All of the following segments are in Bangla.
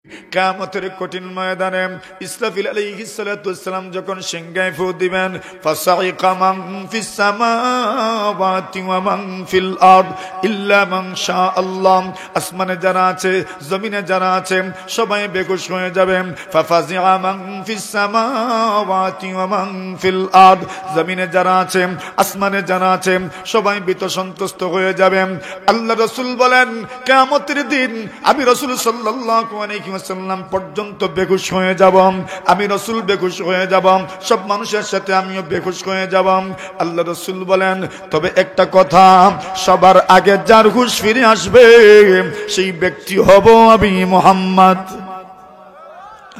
কিয়ামতের কঠিন ময়দানে ইসরাফিল আলাইহিস সালাতু ওয়াসসালাম যখন সিংহায় ফু দিবেন, ফাসাইকা মান ফিস সামাওয়াতি ওয়া মান ফিল আরদ ইল্লা মান শা আল্লাহ। আসমানে যারা আছে, জমিনে যারা আছে, সবাই বেহুশ হয়ে যাবে। ফাফাজিআ মান ফিস সামাওয়াতি ওয়া মান ফিল আরদ, জমিনে যারা আছে, আসমানে যারা আছে, সবাই ভীত সন্ত্রস্ত হয়ে যাবে। আল্লাহ রাসূল বলেন, কিয়ামতের দিন আমি রাসূল সাল্লাল্লাহু আলাইহি ওয়াসাল্লাম পর্যন্ত বেহুশ হয়ে যাব। আমি রাসূল বেহুশ হয়ে যাব, সব মানুষের সাথে আমিও বেহুশ হয়ে যাব। আল্লাহ রাসূল বলেন, তবে একটা কথা, সবার আগে যার হুঁশ ফিরে আসবে সেই ব্যক্তি হব আমি মুহাম্মদ।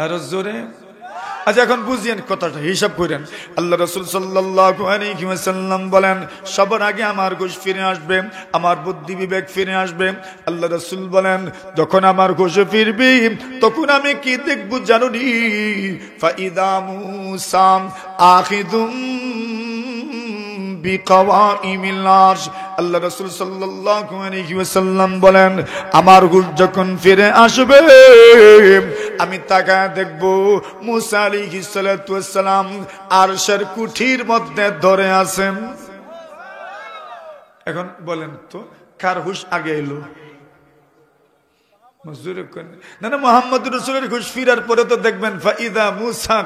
আর জোরে আচ্ছা, এখন বুঝিয়েন কথাটা, হিসাব করেন। আল্লাহ রাসূল সাল্লাল্লাহু আলাইহি ওয়াসাল্লাম বলেন, সবার আগে আমার হুঁশ ফিরে আসবে, আমার বুদ্ধি বিবেক ফিরে আসবে। আল্লাহ রাসূল বলেন, যখন আমার হুঁশ ফিরবে তখন আমি কি দেখব জানুনি? ফাইদা মুসা আখিদুম বিকাওয়াইমিল আরশ। আল্লাহ রাসূল সাল্লাল্লাহু আলাইহি ওয়াসাল্লাম বলেন, আমার হুঁশ যখন ফিরে আসবে আমি তাকায় দেখব মুসা আলাইহিস সালাতু ওয়াসসালাম আরশের কুঠির মধ্যে ধরে আছেন। এখন বলেন তো, কার হুঁশ আগে এলো? না না, মুহাম্মদুর রাসূলের হুঁশ ফিরার পরে তো দেখবেন ফাইদা মুসা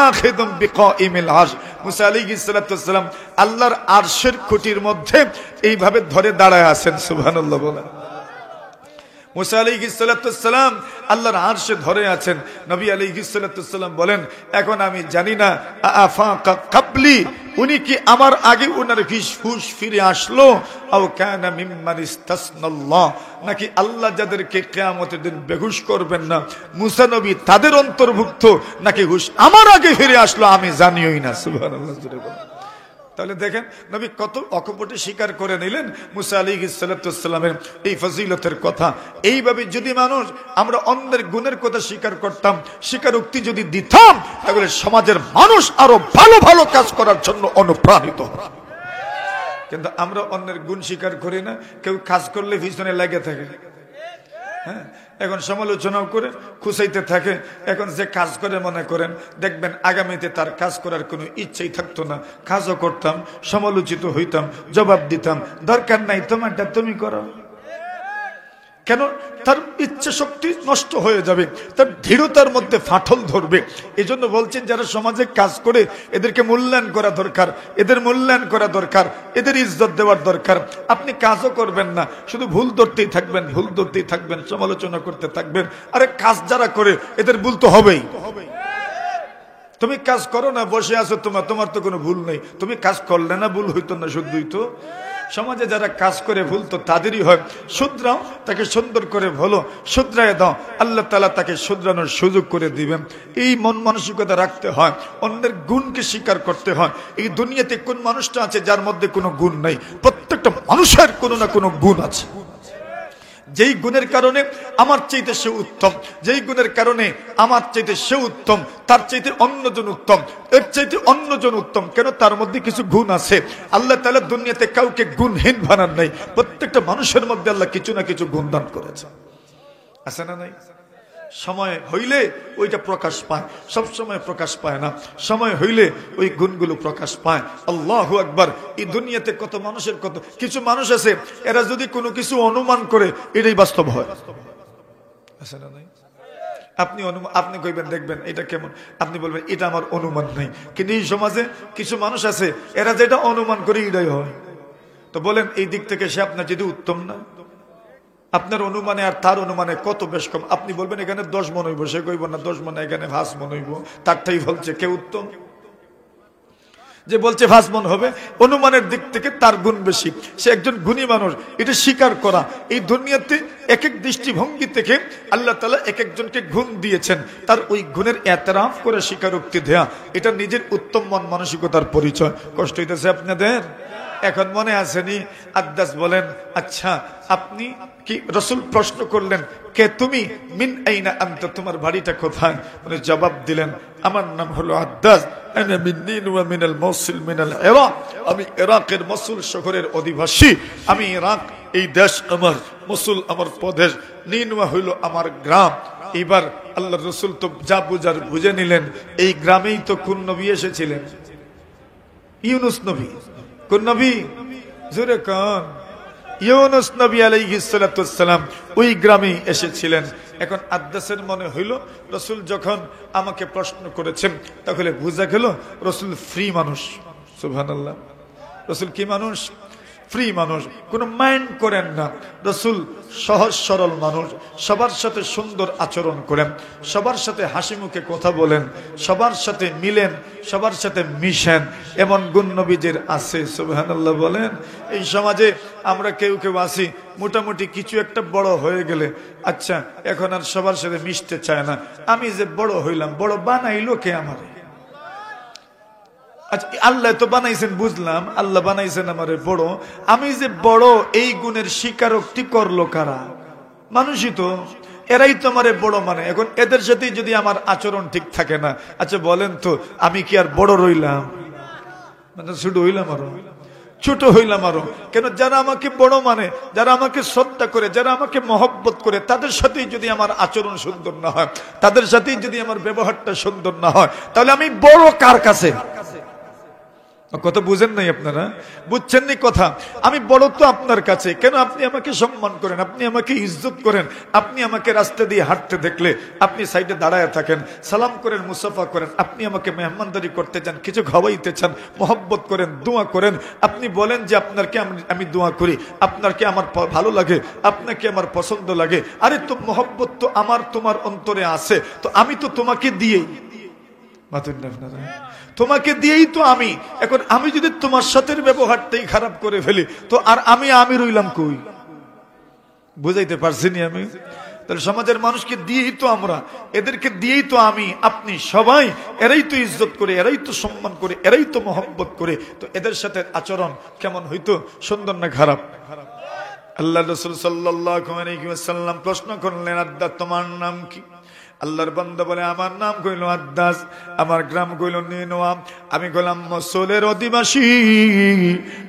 আখিদুম বিকাইমিল আরশ, মুসা আলাইহিস সালাতু ওয়াসসালাম আল্লাহর আরশের খুঁটির মধ্যে এইভাবে ধরে দাঁড়ায় আছেন। সুবহানাল্লাহ বলেন। মুসা আলাইহিস সালাতু ওয়াসসালাম আল্লাহর আরশে ধরে আছেন। নবী আলাইহিস সালাতু ওয়াসসালাম বলেন, এখন আমি জানি না আফাকা কাবলি, উনি কি আমার আগে উনার হুঁশ ফিরে আসলো, আও কানা মিম্মান ইসতাসনাল্লাহ, নাকি আল্লাহ যাদেরকে কিয়ামতের দিন বেহুশ করবেন না মুসা নবী তাদের অন্তর্ভুক্ত, নাকি হুঁশ আমার আগে ফিরে আসলো আমি জানিওই না। সুবহানাল্লাহ। তাহলে দেখেন নবী কত অকপটে স্বীকার করে নিলেন মুসা আলাইহিস সালাতু ওয়াসসালামের এই ফজিলতের কথা। এইভাবে যদি মানুষ আমরা অন্যের গুণের কথা স্বীকার করতাম, স্বীকারোক্তি যদি দিতাম, তাহলে সমাজের মানুষ আরো ভালো ভালো কাজ করার জন্য অনুপ্রাণিত হবে। কিন্তু আমরা অন্যের গুণ স্বীকার করি না, কেউ কাজ করলে পিছনে লেগে থাকে। হ্যাঁ, এখন সমালোচনাও করে খুশাইতে থাকে। এখন যে কাজ করে মনে করেন, দেখবেন আগামীতে তার কাজ করার কোনো ইচ্ছাই থাকতো না। কাজও করতাম, সমালোচিত হইতাম, জবাব দিতাম, দরকার নাই তোমারটা তুমি করো। কেন? তার ইচ্ছা শক্তি নষ্ট হয়ে যাবে, তার দৃঢ়তার মধ্যে ফাটল ধরবে। এই জন্য বলছেন, যারা সমাজে কাজ করে এদেরকে মূল্যায়ন করা দরকার, এদের মূল্যায়ন করা দরকার, এদের ইজ্জত দেওয়ার দরকার। আপনি কাজও করবেন না, শুধু ভুল ধরতেই থাকবেন, ভুল ধরতেই থাকবেন, সমালোচনা করতে থাকবেন। আরে কাজ যারা করে এদের ভুল তো হবেই। তুমি কাজ করো না, বসে আছো, তোমার তো কোনো ভুল নেই। তুমি কাজ করলে না ভুল হইতো না, শুদ্ধই তো। সমাজে যারা কাজ করে ভুল তো তাদেরই হয়। শুধরাও, তাকে সুন্দর করে বলো, শুধরায় দাও, আল্লাহ তাআলা তাকে শুধরানোর সুযোগ করে দিবেন। এই মন মানসিকতা রাখতে হয়, অন্যের গুণকে স্বীকার করতে হয়। এই দুনিয়াতে কোন মানুষটা আছে যার মধ্যে কোনো গুণ নেই? প্রত্যেকটা মানুষের কোনো না কোনো গুণ আছে। যেই গুণের কারণে আমার চাইতে সে উত্তম, যেই গুণের কারণে আমার চাইতে সে উত্তম, তার চাইতে অন্যজন উত্তম, এর চাইতে অন্যজন উত্তম। কেন? তার মধ্যে কিছু গুণ আছে। আল্লাহ তাআলা দুনিয়াতে কাউকে গুণহীন বানান নাই। প্রত্যেকটা মানুষের মধ্যে আল্লাহ কিছু না কিছু গুণ দান করেছে। আছে না নাই? সময় হইলে ওইটা প্রকাশ পায়, সব সময় প্রকাশ পায় না। সময় হইলে ওই গুণগুলো প্রকাশ পায়। আল্লাহু আকবার। এই দুনিয়াতে কত মানুষের কত কিছু মানুষ আছে, এরা যদি কোনো কিছু অনুমান করে এটাই বাস্তব হয়। আছে না নাই? আপনি কইবেন, দেখবেন এটা কেমন, আপনি বলবেন এটা আমার অনুমান নাই। কিন্তু এই সমাজে কিছু মানুষ আছে, এরা যেটা অনুমান করে এটাই হয়। তো বলেন, এই দিক থেকে সে আপনার যদি উত্তম না? আপনার অনুমানে আর তার অনুমানে কত বেশ কম। আপনি বলবেন এখানে 10 মন হইব, সে কইব না 10 মন, এখানে 5 মন হইব। তারটাই বলছে কে উত্তম? যে বলছে 5 মন হবে, অনুমানের দিক থেকে তার গুণ বেশি, সে একজন গুণী মানুষ। এটা স্বীকার করা। এই দুনিয়াতে এক এক দৃষ্টিভঙ্গি থেকে আল্লাহ তাআলা এক একজনকে গুণ দিয়েছেন, তার ওই গুণের এতরাফ করে স্বীকারোক্তি দেয়া, এটা নিজের উত্তম মন মানসিকতার পরিচয়। কষ্ট হইতেছে আপনাদের? এখন মনে আসেনি? আদ্দাস বলেন, আচ্ছা আপনি কি? রাসূল প্রশ্ন করলেন, কে তুমি? মিন আইনা আনতা, তোমার বাড়িটা কোথায়? উনি জবাব দিলেন, আমার নাম হলো আদ্দাস, আনা মিন নিন ওয়া মিনাল মওসিল মিনাল ইরাক, আমি ইরাকের মসুল শহরের অধিবাসী। আমি ইরাক এই দেশ আমার, মসুল আমার প্রদেশ, নিনওয়া হইল আমার গ্রাম। এবার আল্লাহ রসুল তো যা বুঝার বুঝে নিলেন, এই গ্রামেই তো কোন নবী এসেছিলেন? ইউনুস নবী। কোন নবী? জোরে কান। ইউনুস নবী আলাইহিস সালাতু ওয়াস সালাম ওই গ্রামেই এসেছিলেন। এখন আদ্দাসের মনে হইল রসুল যখন আমাকে প্রশ্ন করেছেন তাহলে বুঝা গেল রসুল ফ্রি মানুষ। সুবহানাল্লাহ। রসুল কি মানুষ? ফ্রি মানুষ, কোনো মাইন্ড করেন না। রসুল সহজ সরল মানুষ, সবার সাথে সুন্দর আচরণ করেন, সবার সাথে হাসি মুখে কথা বলেন, সবার সাথে মিলেন, সবার সাথে মিশেন, এমন গুণ নবীজির আছে। সুবহানাল্লাহ বলেন। এই সমাজে আমরা কেউ কেউ আছি মোটামুটি কিছু একটা বড় হয়ে গেলে আচ্ছা এখন আর সবার সাথে মিশতে চায় না। আমি যে বড় হইলাম, বড় বানাইলো কে আমারে? আচ্ছা আল্লাহ তো বানাইছেন বুঝলাম, আল্লাহ বানাইছেন আমারে বড়, আমি যে বড় এই গুণের স্বীকারোক্তি করলো কারা? মানুষই তো, এরাই তো আমারে বড় মানে। এখন এদের সাথে যদি আমার আচরণ ঠিক থাকে না, আচ্ছা বলেন তো আমি কি আর বড় রইলাম? মানে ছোট হইলাম আরো, ছোট হইলাম আরো। কেন? যারা আমাকে বড় মানে, যারা আমাকে শ্রদ্ধা করে, যারা আমাকে মহব্বত করে, তাদের সাথেই যদি আমার আচরণ সুন্দর না হয়, তাদের সাথেই যদি আমার ব্যবহারটা সুন্দর না হয়, তাহলে আমি বড় কার কাছে? কথা বুঝেন নাই আপনারা? বুঝছেন নি কথা? আমি বড় তো আপনার কাছে। কেন? আপনি আমাকে সম্মান করেন, আপনি আমাকে ইজ্জত করেন, আপনি আমাকে রাস্তা দিয়ে হাঁটতে দেখলে আপনি সাইডে দাঁড়ায় থাকেন, সালাম করেন, মুসাফা করেন, আপনি আমাকে মেহমানদারি করতে চান, কিছু খাওয়াইতে চান, মহব্বত করেন, দোয়া করেন, আপনি বলেন যে আপনাকে আমি দোয়া করি, আপনাকে আমার ভালো লাগে, আপনাকে আমার পছন্দ লাগে। আরে তো মহব্বত তো আমার তোমার অন্তরে আছে, তো আমি তো তোমাকে দিয়েই, তোমাকে দিয়েই তো আমি। এখন আমি যদি তোমার সাথে ব্যবহারটাই খারাপ করে ফেলি, তো আর আমি রইলাম কই? বুঝাইতে পারছি নি আমি? তাহলে সমাজের মানুষকে দিয়েই তো আমরা, এদেরকে দিয়েই তো আমি, আপনি সবাই, এরাই তো ইজ্জত করে, এরাই তো সম্মান করে, এরাই তো মহব্বত করে। তো এদের সাথে আচরণ কেমন হইতো? সুন্দর না খারাপ? আল্লাহ রাসূল সাল্লাল্লাহু আলাইহি ওয়াসাল্লাম প্রশ্ন করলেন, আদ্দাস তোমার নাম কি? আল্লাহর বান্দা বলে, আমার নাম কইল আদ্দাস, আমার গ্রাম কইল নিনোয়া, আমি কইলাম মসুলের অধিবাসী।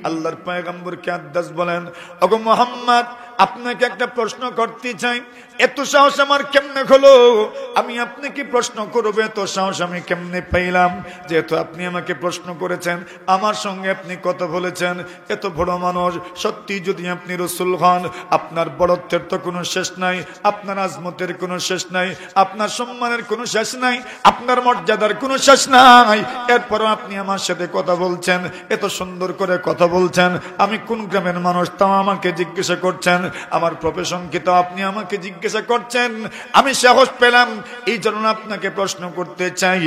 আল্লাহর পয়গম্বরকে আদ্দাস বলেন, ওগো মুহাম্মদ, আপনাকে একটা প্রশ্ন করতে চাই। এত সাহস আমার কেমনে হলো? আমি আপনাকে প্রশ্ন করবো, এত সাহস আমি কেমনে পাইলাম? যেহেতু আপনি আমাকে প্রশ্ন করেছেন, আমার সঙ্গে আপনি কথা বলেছেন, এত বড় মানুষ, সত্যি যদি আপনি রাসূল হন, আপনার বড়ত্বের তো কোনো শেষ নাই, আপনার আজমতের কোনো শেষ নাই, আপনার সম্মানের কোনো শেষ নাই, আপনার মর্যাদার কোনো শেষ নাই। এরপরও আপনি আমার সাথে কথা বলছেন, এত সুন্দর করে কথা বলছেন। আমি কোন গ্রামের মানুষ তাও আমাকে জিজ্ঞাসা করছেন, আমার প্রফেশন কি তাও আপনি আমাকে জিজ্ঞাসা করছেন। আমি সাহস পেলাম, এই জন্য আপনাকে প্রশ্ন করতে চাই,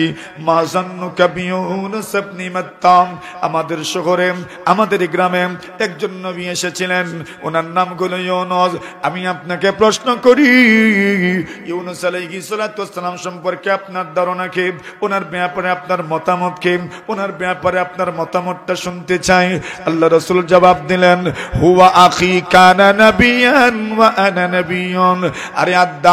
মা জান্নুকা বিয়ুনুস ইবনে মাত্তাম, আমাদের শহরে, আমাদের গ্রামে একজন নবী এসেছিলেন, ওনার নাম হলো ইউনুস। আমি আপনাকে প্রশ্ন করি, ইউনুস আলাইহিস সালাতু ওয়াস সালাম সম্পর্কে আপনার ধারণা কি? ওনার ব্যাপারে আপনার মতামত কি? ওনার ব্যাপারে আপনার মতামতটা শুনতে চাই। আল্লাহ রাসূল জবাব দিলেন, হুয়া আখি কানা নাবিয়ান ওয়া আনা নাবিয়ুন। আরে আদ্দাস,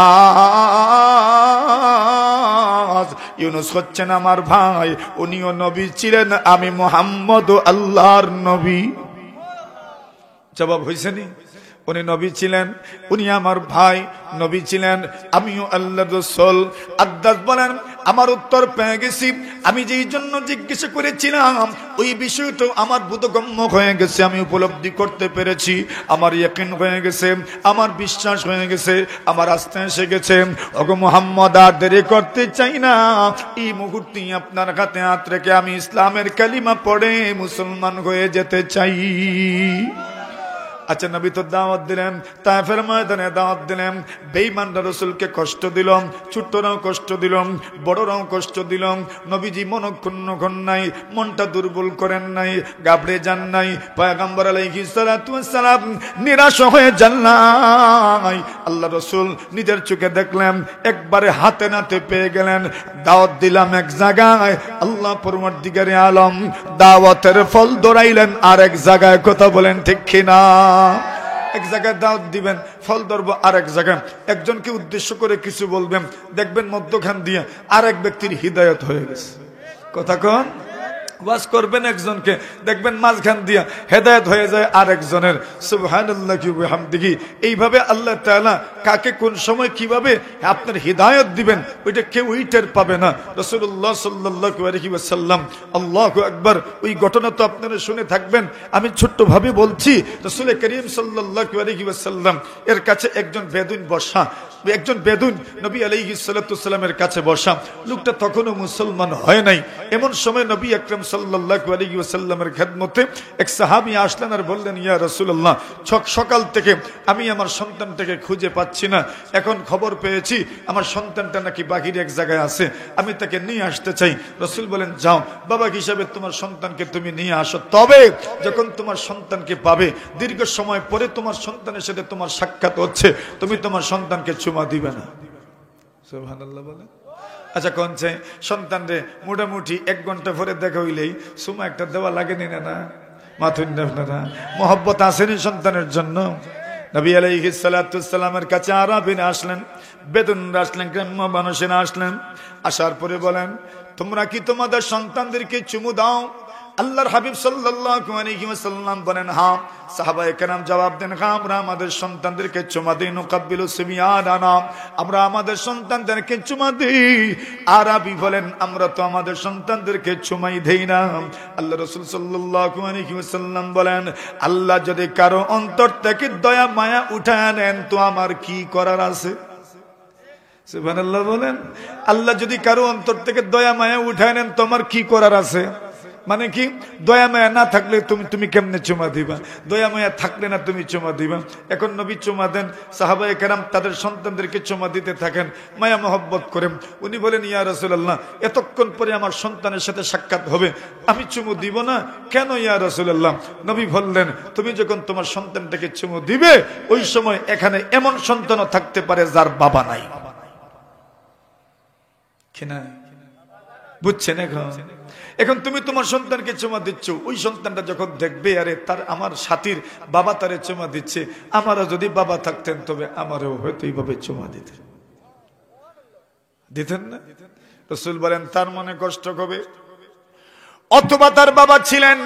ইউনুস হচ্ছেন আমার ভাই, উনিও নবী ছিলেন, আমি মুহাম্মদ আল্লাহর নবী। জবাব হইছে নি? উনি নবী ছিলেন, উনি আমার ভাই, নবী ছিলেন, আমিও আল্লাহর রাসূল। আদ্দাস বলেন, আমার উত্তর পেয়ে গেছি। আমি যেই জন্য জিজ্ঞাসা করেছিলাম ওই বিষয়টা আমার বোধগম্য হয়ে গেছে, আমি উপলব্ধি করতে পেরেছি, আমার ইয়াকিন হয়ে গেছে, আমার বিশ্বাস হয়ে গেছে, আমার আস্থা এসে গেছে। ওগো মুহাম্মদ, আর দেরি করতে চাই না, এই মুহূর্তে আপনার হাতে হাত রেখে আমি ইসলামের কালিমা পড়ে মুসলমান হয়ে যেতে চাই। আচ্ছা, নবী তো দাওয়াত দিলেন, তায়েফের ময়দানে দাওয়াত দিলেন, বেঈমানরা রাসূলকে কষ্ট দিল, ছোটরাও কষ্ট দিল, বড়রাও কষ্ট দিল। নবীজি মনক্ষুণ্ণ হন নাই, মনটা দুর্বল করেন নাই, ঘাবড়ে যান নাই। পয়গম্বর আলাইহিস সালাতু ওয়াস সালাম নিরাশ হয়ে যান নাই। আল্লাহ রাসূল নিজের চোখে দেখলেন, একবারে হাতে নাতে পেয়ে গেলেন। দাওয়াত দিলাম এক জায়গায়, আল্লাহ পরবর্তীকারে আলম দাওয়াতের ফল ধরাইলেন আর এক জায়গায়। কথা বলেন ঠিক কিনা? এক জায়গায় দাওয়াত দিবেন, ফল ধরবো আর এক জায়গায়। একজনকে উদ্দেশ্য করে কিছু বলবেন, দেখবেন মধ্যখান দিয়ে আর এক ব্যক্তির হিদায়াত হয়ে গেছে। কথা কন? ওয়াজ করবেন একজনকে, দেখবেন মাঝখান দিয়া হেদায়েত হয়ে যায় আরেকজনের। সুবহানাল্লাহি ওয়া বিহামদিহি। এইভাবে আল্লাহ তাআলা কাকে কোন সময় কিভাবে আপনার হিদায়াত দিবেন ওইটা কেউ টের পাবে না। রাসূলুল্লাহ সাল্লাল্লাহু আলাইহি ওয়াসাল্লাম, আল্লাহু আকবার, ওই ঘটনা তো আপনারা শুনে থাকবেন। আমি ছোট্ট ভাবে বলছি, রাসূল করিম সাল্লাল্লাহু আলাইহি ওয়াসাল্লাম এর কাছে একজন বেদুইন বসা, একজন বেদুইন নবী আলাইহিস সালাতু ওয়াসাল্লামের কাছে বসা। লোকটা তখনও মুসলমান হয় নাই। এমন সময় নবী আকরাম সাল্লাল্লাহু আলাইহি ওয়াসাল্লামের খেদমতে এক সাহাবী আসলেন আর বললেন, ইয়া রাসূলুল্লাহ, সকাল থেকে আমি আমার সন্তানটাকে খুঁজে পাচ্ছি না। এখন খবর পেয়েছি আমার সন্তানটা নাকি বাহিরে এক জায়গায় আছে, আমি তাকে নিয়ে আসতে চাই। রাসূল বলেন, যাও, বাবা হিসাবে তোমার সন্তানকে তুমি নিয়ে আসো। তবে যখন তোমার সন্তানকে পাবে, দীর্ঘ সময় পরে তোমার সন্তানের সাথে তোমার সাক্ষাৎ হচ্ছে, তুমি তোমার সন্তানকে চুমা দিবে না। সুবহানাল্লাহ বলেন। আচ্ছা, কোন চাই সন্তান রে মোটামুটি 1 ঘন্টা পরে দেখা হইলেই সুমা একটা দেওয়া লাগেনি না? মাথুন আপনারা মহব্বত আসেনি সন্তানের জন্য। নবী আলাইহিস সালাতু ওয়াসসালামের কাছে আরাবিরা আসলেন, বেদুইনরা আসলেন, গ্রাম্য মানুষেরা আসলেন। আসার পরে বলেন, তোমরা কি তোমাদের সন্তানদেরকে চুমু দাও? আল্লাহর হাবিব সাল্লাল্লাহু আলাইহি ওয়াসাল্লাম বলেন, হ্যাঁ। সাহাবায়ে কেরাম জবাব দেন, হ্যাঁ, আমরা আমাদের সন্তানদেরকে চুমা দিই। নুকাব্বিলু সিবিয়ানানা, আমরা আমাদের সন্তানদেরকে চুমা দিই। আরবি বলেন, আমরা তো আমাদের সন্তানদেরকে চুমাই দেই না। আল্লাহ রাসূল সাল্লাল্লাহু আলাইহি ওয়াসাল্লাম বলেন, আল্লাহ যদি কারো অন্তর থেকে দয়া মায়া উঠায় নেন তো আমার কি করার আছে? সুবহানাল্লাহ বলেন। আল্লাহ যদি কারো অন্তর থেকে দয়া মায়া উঠায় নেন তো আমার কি করার আছে? মানে কি, দয়া মায়া না থাকলে তুমি কেমনে চুমা দিবা? দয়া মায়া থাকলে না তুমি চুমা দিবা? এখন নবী চুমা দেন, সাহাবায়ে কেরাম তাদের সন্তানদেরকে চুমা দিতে থাকেন, মায়া মহব্বত করেন। উনি বলেন, ইয়া রাসূলুল্লাহ, এতক্ষণ পরে আমার সন্তানের সাথে সাক্ষাৎ হবে, আমি চুমু দিব না কেন ইয়া রাসূলুল্লাহ? নবী বললেন, তুমি যখন তোমার সন্তানটাকে চুমু দিবে ওই সময় এখানে এমন সন্তানও থাকতে পারে যার বাবা নাই। কিনা বুঝছেন? এখন তুমি তোমার সন্তানকে চুমা দিচ্ছ, ওই সন্তানটা যখন দেখবে, আরে তার আমার সাথীর বাবা তারে চুমা দিচ্ছে, আমারও যদি বাবা থাকতেন তবে আমারও হয়তো এইভাবে চুমা দিতেন না? রাসূল বলেন, তার মনে কষ্ট হবে। অথবা তার বাবা ছিলেন,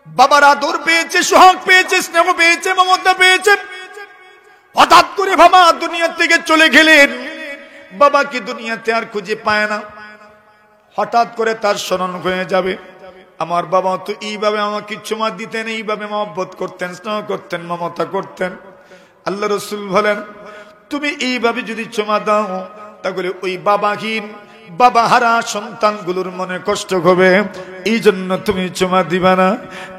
বাবার আদর পেয়েছে, সোহাগ পেয়েছে, স্নেহ পেয়েছে, মমতা পেয়েছে, হঠাৎ করে বাবা দুনিয়া থেকে চলে গেলেন, বাবা কি দুনিয়াতে আর খুঁজে পায় না। হঠাৎ করে তার স্মরণ হয়ে যাবে, আমার বাবা তো এইভাবে আমাকে চুমা দিতেন, এইভাবে মহব্বত করতেন, স্নেহ করতেন, মমতা করতেন। আল্লাহ রাসূল বলেন, তুমি এইভাবে যদি চুমা দাও তাহলে ওই বাবাহীন, বাবাহারা সন্তানগুলোর মনে কষ্ট হবে, এই জন্য তুমি চুমা দিবা না।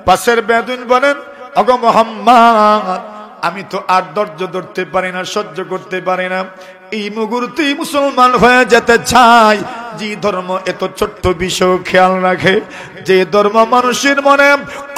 পাশের বেদুইন বলেন, ওগো মুহাম্মদ, আমি তো আর ধৈর্য ধরতে পারি না, সহ্য করতে পারি না, এই মুহূর্তেই মুসলমান হয়ে যেতে চাই। যে ধর্ম এত ছোট্ট বিষয় খেয়াল রাখে, যে ধর্ম মানুষের মনে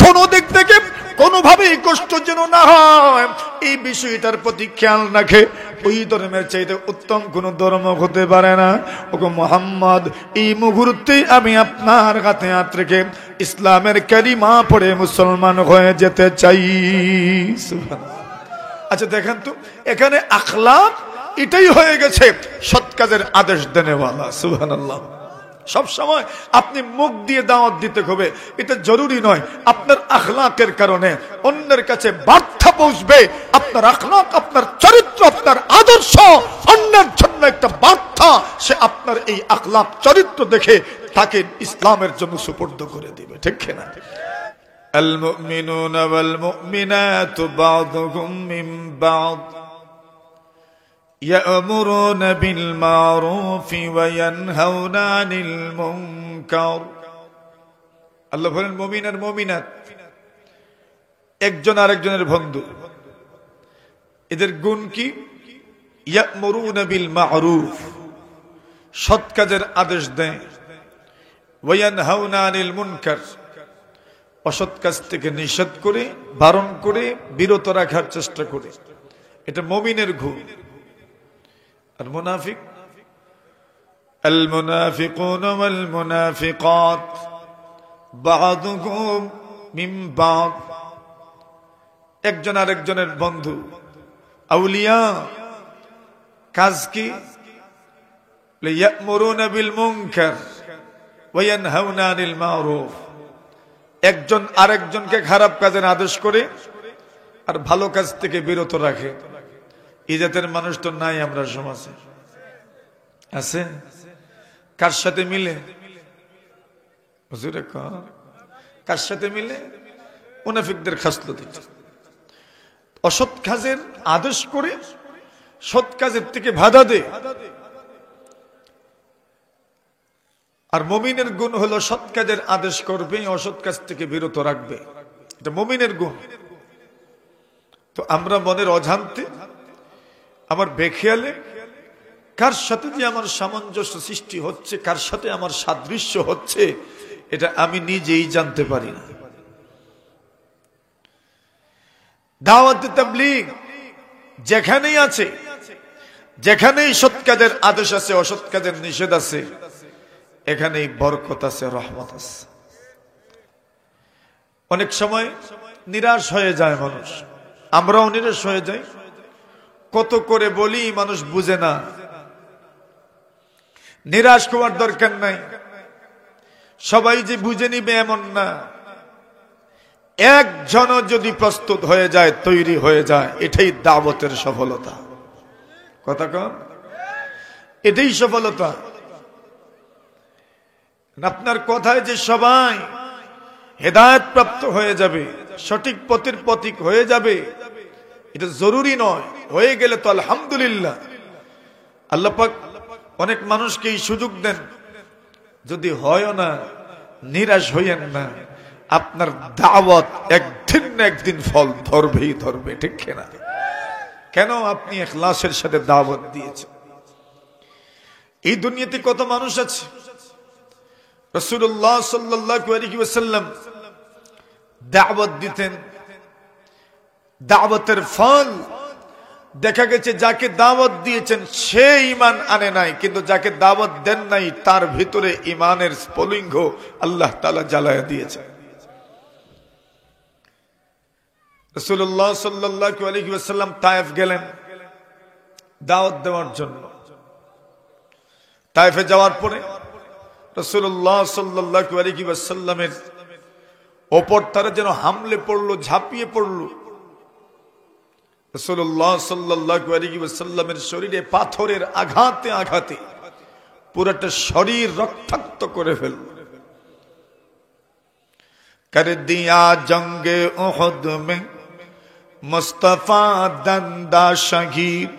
কোনো দিক থেকে কোনোভাবেই কষ্ট যেন না হয় এই বিষয়টার প্রতি খেয়াল রাখে, ওই ধর্মের চাইতে উত্তম কোন ধর্ম হতে পারে না। ওগো মুহাম্মদ, এই মুহূর্তে আমি আপনার হাতে হাত রেখে ইসলামের কালিমা পড়ে মুসলমান হয়ে যেতে চাই। আচ্ছা দেখেন তো, এখানে আখলাক এটাই হয়ে গেছে সৎ কাজের আদেশ দেনেওয়ালা। সুবহানাল্লাহ। সব সময় আপনি মুখ দিয়ে দাওয়াত দিতে হবে এটা জরুরি নয়, আপনার আখলাকের কারণে অন্যের কাছে বার্তা পৌঁছবে। আপনার আখলাক, আপনার চরিত্র, আপনার আদর্শ অন্যের জন্য একটা বার্তা, সে আপনার এই আখলাক চরিত্র দেখে তাকে ইসলামের জন্য সুপর্দ করে দিবে। ঠিক না? আল মুমিনুনা ওয়াল মুমিনাতু বা'দুহুম মিন বা'দ يأمرون بالمعروف وينهون عن المنكر। আল্লাহ বলেন, মুমিন আর মুমিনাত একজন আরেকজনের বন্ধু। এদের গুণ কি? ইয়ামুরুনা বিল মা'রুফ, সৎ কাজের আদেশ দেয়, ওয়ায়ানহাউনা আনিল মুনকার, অসৎ কাজ থেকে নিষেধ করে, বারণ করে, বিরত রাখার চেষ্টা করে। এটা মুমিনের গুণ। আর মুনাফিক, আল মুনাফিকুনা ওয়াল মুনাফিকাত বা'দুহুম মিন বা'দ, একজন আরেকজনের বন্ধু, আউলিয়া। কাজ কি? ইয়ামুরুনা বিল মুনকার ওয়া ইয়ানহাউনা আনিল মারুফ, একজন আরেকজনকে খারাপ কাজের আদেশ করে আর ভালো কাজ থেকে বিরত রাখে। এই জাতের মানুষ তো নাই আমরা সমাজে, আছে? কার সাথে মিলে? হুজুরে কার সাথে মিলে? মুনাফিকদের খাসলত। অসৎ কাজের আদেশ করে সৎ কাজের থেকে বাধা দেয়। আর মুমিনের গুণ হলো সৎ কাজের আদেশ করবে, অসৎ কাজ থেকে বিরত রাখবে। এটা মুমিনের গুণ। তো আমরা মনের অজান্তে, আমার বেখেয়ালে কার সাথে যে আমার সামঞ্জস্য সৃষ্টি হচ্ছে, কার সাথে আমার সাদৃশ্য হচ্ছে, এটা আমি নিজেই জানতে পারি না। দাওয়াত তাবলীগ যেখানেই আছে, যেখানেই সৎ কাজের আদেশ আছে, অসৎ কাজের নিষেধ আছে, এখানেই বরকত আছে, রহমত আছে। অনেক সময় নিরাশ হয়ে যায় মানুষ, আমরাও নিরাশ হয়ে যাই। কত করে বলি, মানুষ বুঝে না। নিরাশ হওয়ার দরকার নাই, সবাই যে বুঝে নিবে এমন না। একজনও যদি প্রস্তুত হয়ে যায়, তৈরি হয়ে যায়, এটাই দাওয়াতের সফলতা। কথা কন, এটাই সফলতা। আপনার কথায় যে সবাই হেদায়েত প্রাপ্ত হয়ে যাবে, সঠিক পথের পথিক হয়ে যাবে, এটা জরুরি নয়। হয়ে গেলে তো আলহামদুলিল্লাহ। আল্লাহ পাক অনেক মানুষকে এই সুযোগ দেন। যদি হয় না, নিরাশ হইয়েন না। আপনার দাওয়াত একদিন না একদিন ফল ধরবেই ধরবে, ঠিক কিনা? কেন? আপনি ইখলাসের সাথে দাওয়াত দিয়েছেন। এই দুনিয়াতে কত মানুষ আছে, রাসূলুল্লাহ সাল্লাল্লাহু আলাইহি ওয়াসাল্লাম দাওয়াত দিতেন। দাওয়াতের ফল দেখা গেছে, যাকে দাওয়াত দিয়েছেন সে ঈমান আনে নাই, কিন্তু যাকে দাওয়াত দেন নাই তার ভিতরে ঈমানের স্ফুলিঙ্গ আল্লাহ তাআলা জ্বালায়া দিয়েছেন। রাসূলুল্লাহ সাল্লাল্লাহু আলাইহি ওয়াসাল্লাম তায়েফ গেলেন দাওয়াত দেওয়ার জন্য। তায়েফে যাওয়ার পরে রাসূলুল্লাহ সাল্লাল্লাহু আলাইহি ওয়াসাল্লামের ওপর তারা যেন হামলে পড়লো, ঝাঁপিয়ে পড়লো। রাসূলুল্লাহ সাল্লাল্লাহু আলাইহি ওয়াসাল্লামের শরীরে পাথরের আঘাতে আঘাতে পুরোটা শরীর রক্তাক্ত করে ফেলল। कर दिया जंग उहद में मुस्तफा दंदा शहीद,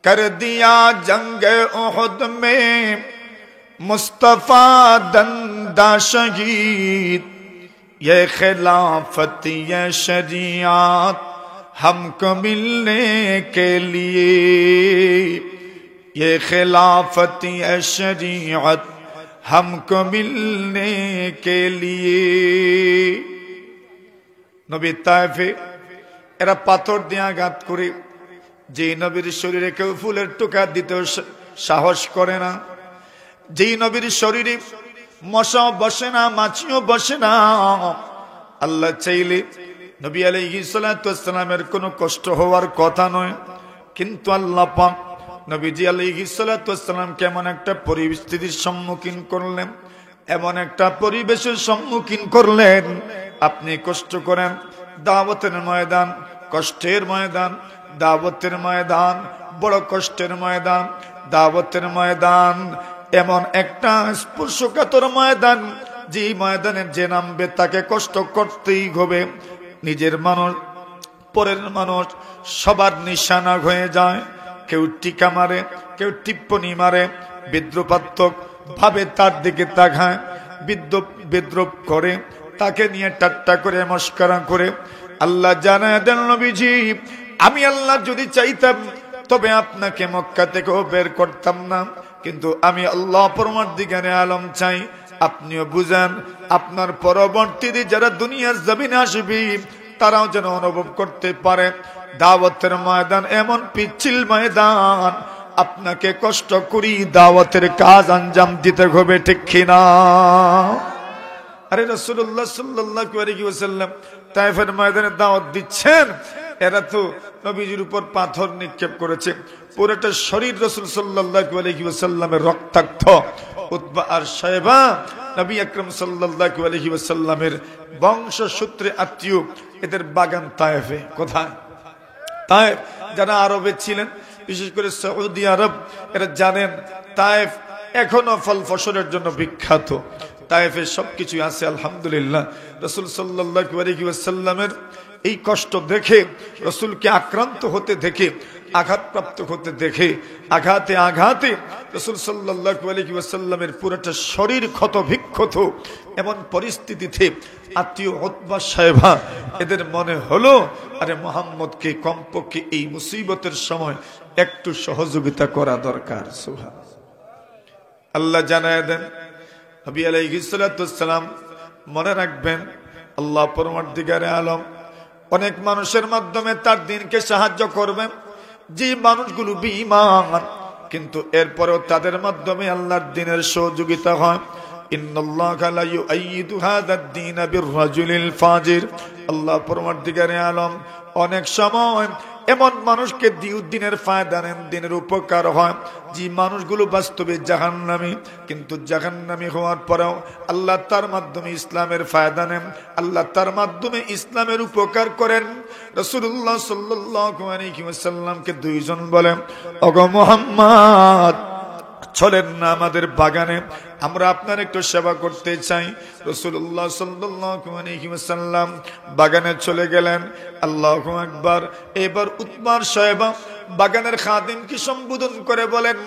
कर दिया जंग उहद में मुस्तफा दंदा शहीद, ये खिलाफत ये शरीयत हमको मिलने के लिए, ये खिलाफत ये शरीयत हमको मिलने के लिए। নবী তায়েফে এরা পাথর দিয়ে আঘাত করে, যে নবীর শরীরে কেউ ফুলের টোকা দিতেও সাহস করে না, যেই নবীর শরীরে মশাও বসে না, মাছিও বসে না। আল্লাহ চাইলে নবী আলাইহিস সালাতু ওয়াস সালামের কোনো কষ্ট হওয়ার কথা নয়, কিন্তু আল্লাহ পাক নবীজি আলাইহিস সালাতু ওয়াস সালামকে এমন একটা পরিস্থিতির সম্মুখীন করলেন, এমন একটা পরিবেশের সম্মুখীন করলেন, আপনি কষ্ট করেন। দাওয়াতের ময়দান কষ্টের ময়দান, দাওয়াতের ময়দান বড় কষ্টের ময়দান। দাওয়াতের ময়দান এমন একটা স্পর্শকাতর ময়দান, যে ময়দানে যে নামবে তাকে কষ্ট করতেই হবে। নিজের মানুষ, পরের মানুষ সবার নিশানা হয়ে যায়। কেউ টিকা মারে, কেউ টিপ্পনি মারে, বিদ্রুপাত্মক ভাবে তার দিকে তাকায়, বিদ্রুপ করে, তাকে নিয়ে ঠাট্টা করে, মস্করা করে। আল্লাহ জানায় দেন, নবীজি আমি আল্লাহ যদি চাইতাম তবে আপনাকে মক্কা থেকেও বের করতাম না, কিন্তু আমি আল্লাহ পরমার্দিগারে আলম চাই। আপনিও বুঝেন, আপনার পরবর্তীতে যারা দুনিয়ার জমিনে আসবে তারাও যেন অনুভব করতে পারে দাওয়াতের ময়দান এমন পিচ্ছিল ময়দান, আপনাকে কষ্ট করি দাওয়াতের কাজ আঞ্জাম দিতে হবে, ঠিক কিনা? আরে রাসূলুল্লাহ সাল্লাল্লাহু আলাইহি ওয়াসাল্লাম তায়েফের ময়দানে দাওয়াত দিচ্ছেন, এরা তো নবীজির উপর পাথর নিক্ষেপ করেছে, পুরোটা শরীর রাসূল সাল্লাল্লাহু আলাইহি ওয়াসাল্লামের রক্তাক্ত। উতবা আর সাইবা নবী আকরাম সাল্লাল্লাহু আলাইহি ওয়াসাল্লামের বংশসূত্রে আত্মীয়। এদের বাগান তায়েফে। কোথায়? তায়েফ। যারা আরবে ছিলেন, বিশেষ করে সৌদি আরব, এরা জানেন তায়েফ এখনো ফল ফসলের জন্য বিখ্যাত। তায়েফে সবকিছু আছে আলহামদুলিল্লাহ। রাসূল সাল্লাল্লাহু আলাইহি ওয়াসাল্লামের এই কষ্ট দেখে, রাসূলকে আক্রান্ত হতে দেখে, আঘাতপ্রাপ্ত হতে দেখে, আঘাতে আঘাতে রাসূল সাল্লাল্লাহু আলাইহি ওয়াসাল্লামের পুরোটা শরীর ক্ষত বিক্ষত। এমন পরিস্থিতিতে আত্মীয় উতবা সাইবা এদের মনে হলো, আরে মুহাম্মদকে কমপক্ষে এই মুসিবতের সময় একটু সহযোগিতা করা দরকার। সুবহানাল্লাহ। আল্লাহ জানায় দেন নবী আলাইহিস সালাতু ওয়াস সালাম, মনে রাখবেন আল্লাহ পরমার্দিগারে আলম অনেক মানুষের মাধ্যমে তার দ্বীনকে সাহায্য করবেন, যে মানুষগুলো বেঈমান, কিন্তু এরপরেও তাদের মাধ্যমে আল্লাহর দ্বীনের সহযোগিতা হয়। ইন্নাল্লাহা লা ইউআইয়িদু হাযাদ দ্বীন বির-রাজুলিল ফাজির। আল্লাহ পরমার্দিগারে আলম অনেক সময় এমন মানুষকে দ্বীনের ফায়দা নেন, দ্বীনের উপকার হয়, যে মানুষগুলো বাস্তবে জাহান্নামী, কিন্তু জাহান্নামী হওয়ার পরেও আল্লাহ তার মাধ্যমে ইসলামের ফায়দা নেন, আল্লাহ তার মাধ্যমে ইসলামের উপকার করেন। রাসূলুল্লাহ সাল্লাল্লাহু আলাইহি ওয়াসাল্লামকে দুইজন বলেন, ওগো মুহাম্মদ, চলেন না আমাদের বাগানে, আমরা আপনার একটু সেবা করতে চাই। রাসূলুল্লাহ সাল্লাল্লাহু আলাইহি ওয়াসাল্লাম বাগানে চলে গেলেন। আল্লাহু আকবার। এবার উতবার সাহেবা বাগানের খাদিমকে সম্বোধন করে বলেন,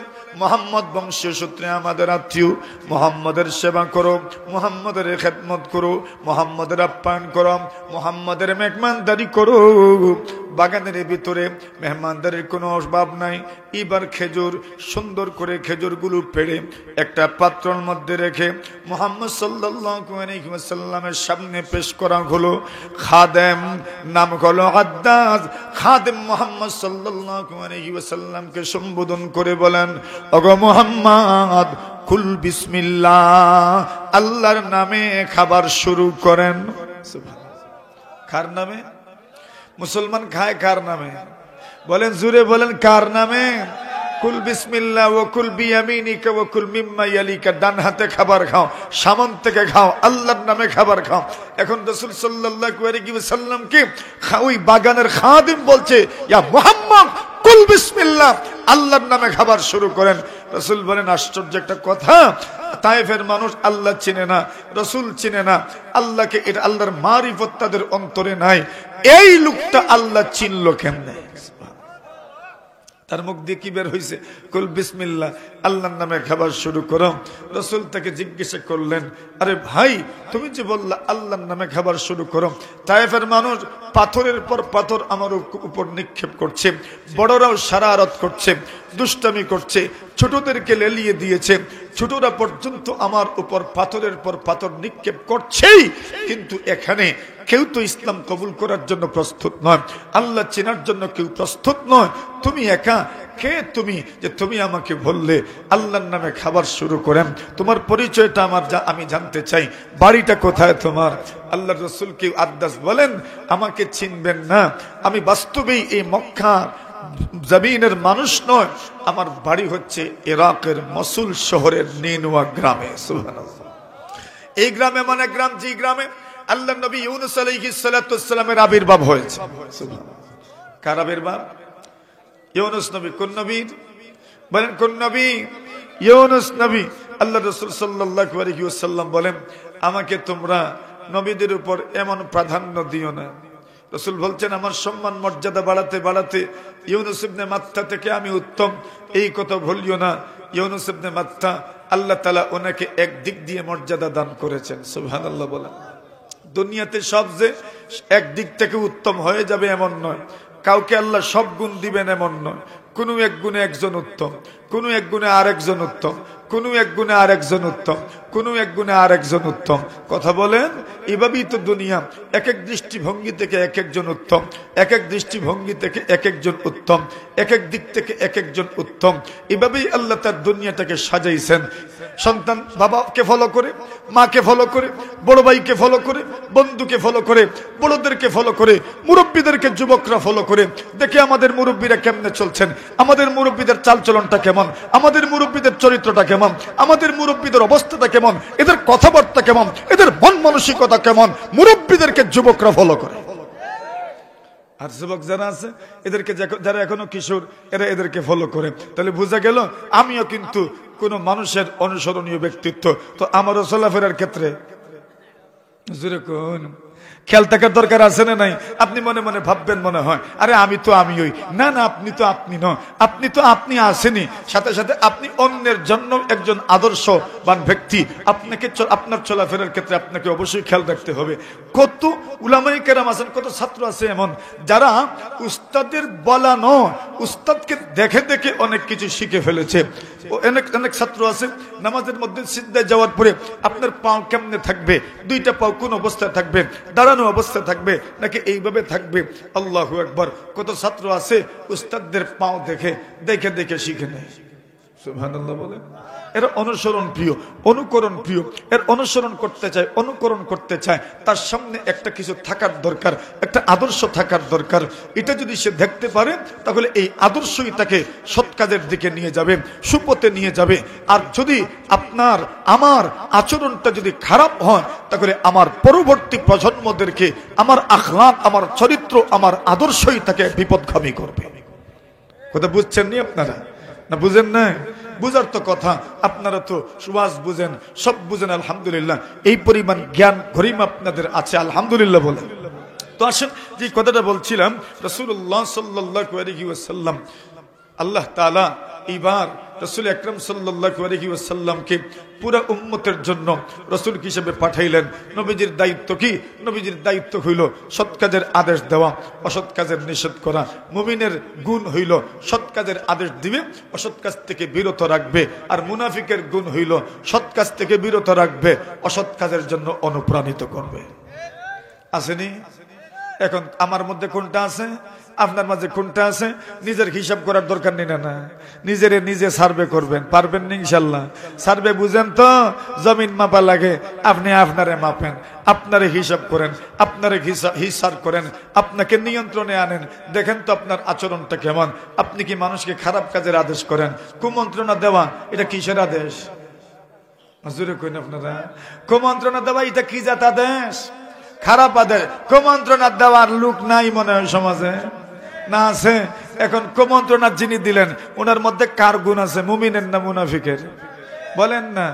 মুহাম্মদ বংশীয় সূত্রে আমাদের আত্মীয়, মুহাম্মদের সেবা করো, মুহাম্মদের খেদমত করো, মুহাম্মদের আপ্যায়ন করো, মুহাম্মদের মেহমানদারি করো। বাগানের ভিতরে মেহমানদারির কোনো অভাব নাই। এবার খেজুর, সুন্দর করে খেজুরগুলো পেড়ে একটা পাত্রের মধ্যে রেখে মুহাম্মদ সাল্লাল্লাহু আলাইহি ওয়াসাল্লামের সামনে পেশ করা হলো। খাদেম, নাম হলো আদ্দাজ, খাদেম মুহাম্মদ সাল্লাল্লাহু আলাইহি ওয়াসাল্লামকে সম্বোধন করে বলেন, ওগো মুহাম্মদ, কুল বিসমিল্লাহ, আল্লাহর নামে খাবার শুরু করেন। কার নামে? মুসলমান খায় কার নামে? বলেন, জুড়ে বলেন, কার নামে? কুল বিসমিল্লাহ ওয়া কুল বিয়ামিনিকা ওয়া কুল মিম্মা ইয়ালিকা। ডান হাতে খাবার খাও, সামন থেকে খাও, আল্লাহর নামে খাবার খাও। এখন রাসূল সাল্লাল্লাহু আলাইহি ওয়াসাল্লামকে ওই বাগানের খাদিম বলছে, ইয়া মুহাম্মদ, কুল বিসমিল্লাহ, আল্লাহর নামে খাবার শুরু করেন। রাসূল বলেন, আশ্চর্য একটা কথা, তায়েফের মানুষ আল্লাহ চিনে না, রাসূল চিনে না, আল্লাহকে, এটা আল্লাহর মারিফত তাদের অন্তরে নাই। এই লোকটা আল্লাহ চিনলো কেমনে? তার মুখ দিয়ে কি বের হয়েছে? কুল বিসমিল্লাহ, আল্লাহর নামে খাবার শুরু করো। রাসূল তাকে জিজ্ঞাসা করলেন, আরে ভাই, তুমি যে বললা আল্লাহর নামে খাবার শুরু করো, তায়েফের মানুষ পাথরের পর পাথর আমার উপর নিক্ষেপ করছে, বড়রাও শারারত করছে, দুষ্টামি করছে, ছোটদেরকে লেলিয়ে দিয়েছে, ছোটরা পর্যন্ত আমার উপর পাথরের পর পাথর নিক্ষেপ করছেই, কিন্তু এখানে কেউ তো ইসলাম কবুল করার জন্য প্রস্তুত নয়, আল্লাহ চেনার জন্য কেউ প্রস্তুত নয়। তুমি একা, কে তুমি যে তুমি আমাকে বললে আল্লাহর নামে খাবার শুরু করেন? তোমার পরিচয়টা আমি জানতে চাই, বাড়িটা কোথায় তোমার? আল্লাহর রাসূলকে আদ্দাস বলেন, আমাকে চিনবেন না, আমি বাস্তবেই এই মক্কা জমিনের মানুষ নয়, আমার বাড়ি হচ্ছে ইরাকের মসুল শহরের নিনুয়া গ্রামে। সুবহানাল্লাহ। এই গ্রামে, মানে গ্রাম, যে গ্রামে আল্লাহর নবী ইউনূস আলাইহিস সালাতু ওয়াস সালামের আবির্ভাব হয়েছে। কার আবির্ভাব? ইউনূস নবী। কোন নবী? বলেন, কোন নবী? ইউনূস নবী। আল্লাহ রাসূল সাল্লাল্লাহু আলাইহি ওয়াসাল্লাম বলেন, আমাকে তোমরা নবীদের উপর এমন প্রাধান্য দিও না। রাসূল বলছেন, আমার সম্মান মর্যাদা বাড়াতে বাড়াতে ইউনূস ইবনে মাত্তা থেকে আমি উত্তম, এই কথা ভুলিও না। ইউনূস ইবনে মাত্তা, আল্লাহ তাআলা ওনাকে এক দিক দিয়ে মর্যাদা দান করেছেন। সুবহানাল্লাহ বলেন। দুনিয়াতে সব যে এক দিক থেকে উত্তম হয়ে যাবে এমন নয়, কাউকে আল্লাহ সব গুণ দিবেন এমন নয়। কোন এক গুণে একজন উত্তম, কোন এক গুণে আরেকজন উত্তম, কোন এক গুণে আরেকজন উত্তম, কোন এক গুণে আরেকজন উত্তম। কথা বলেন, এভাবেই তো দুনিয়া। এক এক দৃষ্টিভঙ্গি থেকে এক একজন উত্তম, এক এক দৃষ্টিভঙ্গি থেকে এক একজন উত্তম, এক এক দিক থেকে এক একজন উত্তম। এভাবেই আল্লাহ তার দুনিয়াটাকে সাজাইছেন। সন্তান বাবাকে ফলো করে, মাকে ফলো করে, বড় ভাইকে ফলো করে, বন্ধুকে ফলো করে, বড়দেরকে ফলো করে, মুরব্বীদেরকে যুবকরা ফলো করে, দেখে আমাদের মুরব্বীরা কেমনে চলছেন, আমাদের মুরব্বীদের চালচলনটা কেমন, আমাদের মুরব্বীদের চরিত্রটা কেমন। কেমন, আমাদের মুরব্বীদের অবস্থাটা কেমন, এদের কথাবার্তা কেমন, এদের মন মানসিকতা কেমন, মুরব্বীদেরকে যুবকরা ফলো করে। আর যুবক যারা আছে এদেরকে, যারা এখনো কিশোর, এরা এদেরকে ফলো করে। তাহলে বোঝা গেল আমিও কিন্তু কোন মানুষের অনুসরণীয় ব্যক্তিত্ব, তো আমারও চলাফেরার ক্ষেত্রে খেয়াল থাকার দরকার আছে না নাই? আপনি মনে মনে ভাববেন মনে হয় আরে আমি তো আমিই, না না, আপনি তো আপনি নন, আপনি তো আপনি আসেনি, সাথে সাথে আপনি অন্যের জন্য একজন আদর্শবান ব্যক্তি। আপনাকে আপনার চলাফেরার ক্ষেত্রে আপনাকে অবশ্যই খেয়াল রাখতে হবে। কত উলামায়ে কেরাম আছেন, কত ছাত্র আছে এমন যারা উস্তাদের বলানো, উস্তাদকে দেখে দেখে অনেক কিছু শিখে ফেলেছে। অনেক ছাত্র আছে নামাজের মধ্যে সিজদায় যাওয়ার পরে আপনার পাও কেমনে থাকবে, দুইটা পাও কোন অবস্থায় থাকবে, দাঁড়ানো অবস্থায় থাকবে নাকি এইভাবে থাকবে, আল্লাহু আকবার। কত ছাত্র আছে উস্তাদদের পাও দেখে দেখে দেখে শিখে নেয়। সুবহানাল্লাহ বলে। এরা অনুসরণ প্রিয়, অনুকরণ প্রিয়, এর অনুসরণ করতে চায়, অনুকরণ করতে চায়। তার সামনে একটা কিছু থাকার দরকার, একটা আদর্শ থাকার দরকার। এটা যদি সে দেখতে পারে তাহলে এই আদর্শই তাকে সৎ কাজের দিকে নিয়ে যাবে, সুপথে নিয়ে যাবে। আর যদি আপনার আমার আচরণটা যদি খারাপ হয় তাহলে আমার পরবর্তী প্রজন্মদেরকে আমার আখলাক, আমার চরিত্র, আমার আদর্শই তাকে বিপদগামী করবে। কথা বুঝছেন নি আপনারা? না বুঝেন না? বুঝার তো কথা, আপনারা তো সুবাস বুঝেন, সব বুঝেন, আলহামদুলিল্লাহ। এই পরিমাণ জ্ঞান গরিমা আপনাদের আছে, আলহামদুলিল্লাহ বলে। তো আসেন যে কথাটা বলছিলাম, রাসূলুল্লাহ সাল্লাল্লাহু আলাইহি ওয়াসাল্লাম, আল্লাহ তাআলা এইবার রাসূল আকরাম সাল্লাল্লাহু আলাইহি ওয়াসাল্লামকে পুরো উম্মতের জন্য রাসূল হিসেবে পাঠাইলেন। নবীজির দায়িত্ব কি? নবীজির দায়িত্ব হইল সৎ কাজের আদেশ দেওয়া, অসৎ কাজের নিষেধ করা। মুমিনের গুণ হইল সৎ কাজের আদেশ দিবে, অসৎ কাজ থেকে বিরত রাখবে। আর মুনাফিকের গুণ হইল সৎ কাজ থেকে বিরত রাখবে, অসৎ কাজের জন্য অনুপ্রাণিত করবে। আসেনি? এখন আমার মধ্যে কোনটা আছে, আপনার মাঝে কোনটা আছে? নিজের হিসাব করার দরকার নেই, না নিজেরে নিজে সার্ভে করবেন, পারবেন না ইনশাল্লাহ। সার্ভে বুঝেন তো, জমিন মাপা লাগে, আপনি আপনারে মাপেন, আপনারে হিসাব করেন, আপনারে হিসাব করেন, আপনাকে নিয়ন্ত্রণে আনেন, দেখেন তো আপনার আচরণটা কেমন। আপনি কি মানুষকে খারাপ কাজের আদেশ করেন? কুমন্ত্রণা দেওয়া এটা কিসের আদেশ? জোরে কইন আপনারা। কুমন্ত্রণা দেওয়া এটা কি জাত আদেশ? খারাপ আদেশ। কুমন্ত্রণা দেওয়ার লোক নাই মনে হয় সমাজে, না আছে? এখন কুমন্ত্রণা যিনি দিলেন ওনার মধ্যে কার গুণ আছে, মুমিনের না মুনাফিকের? বলেন না,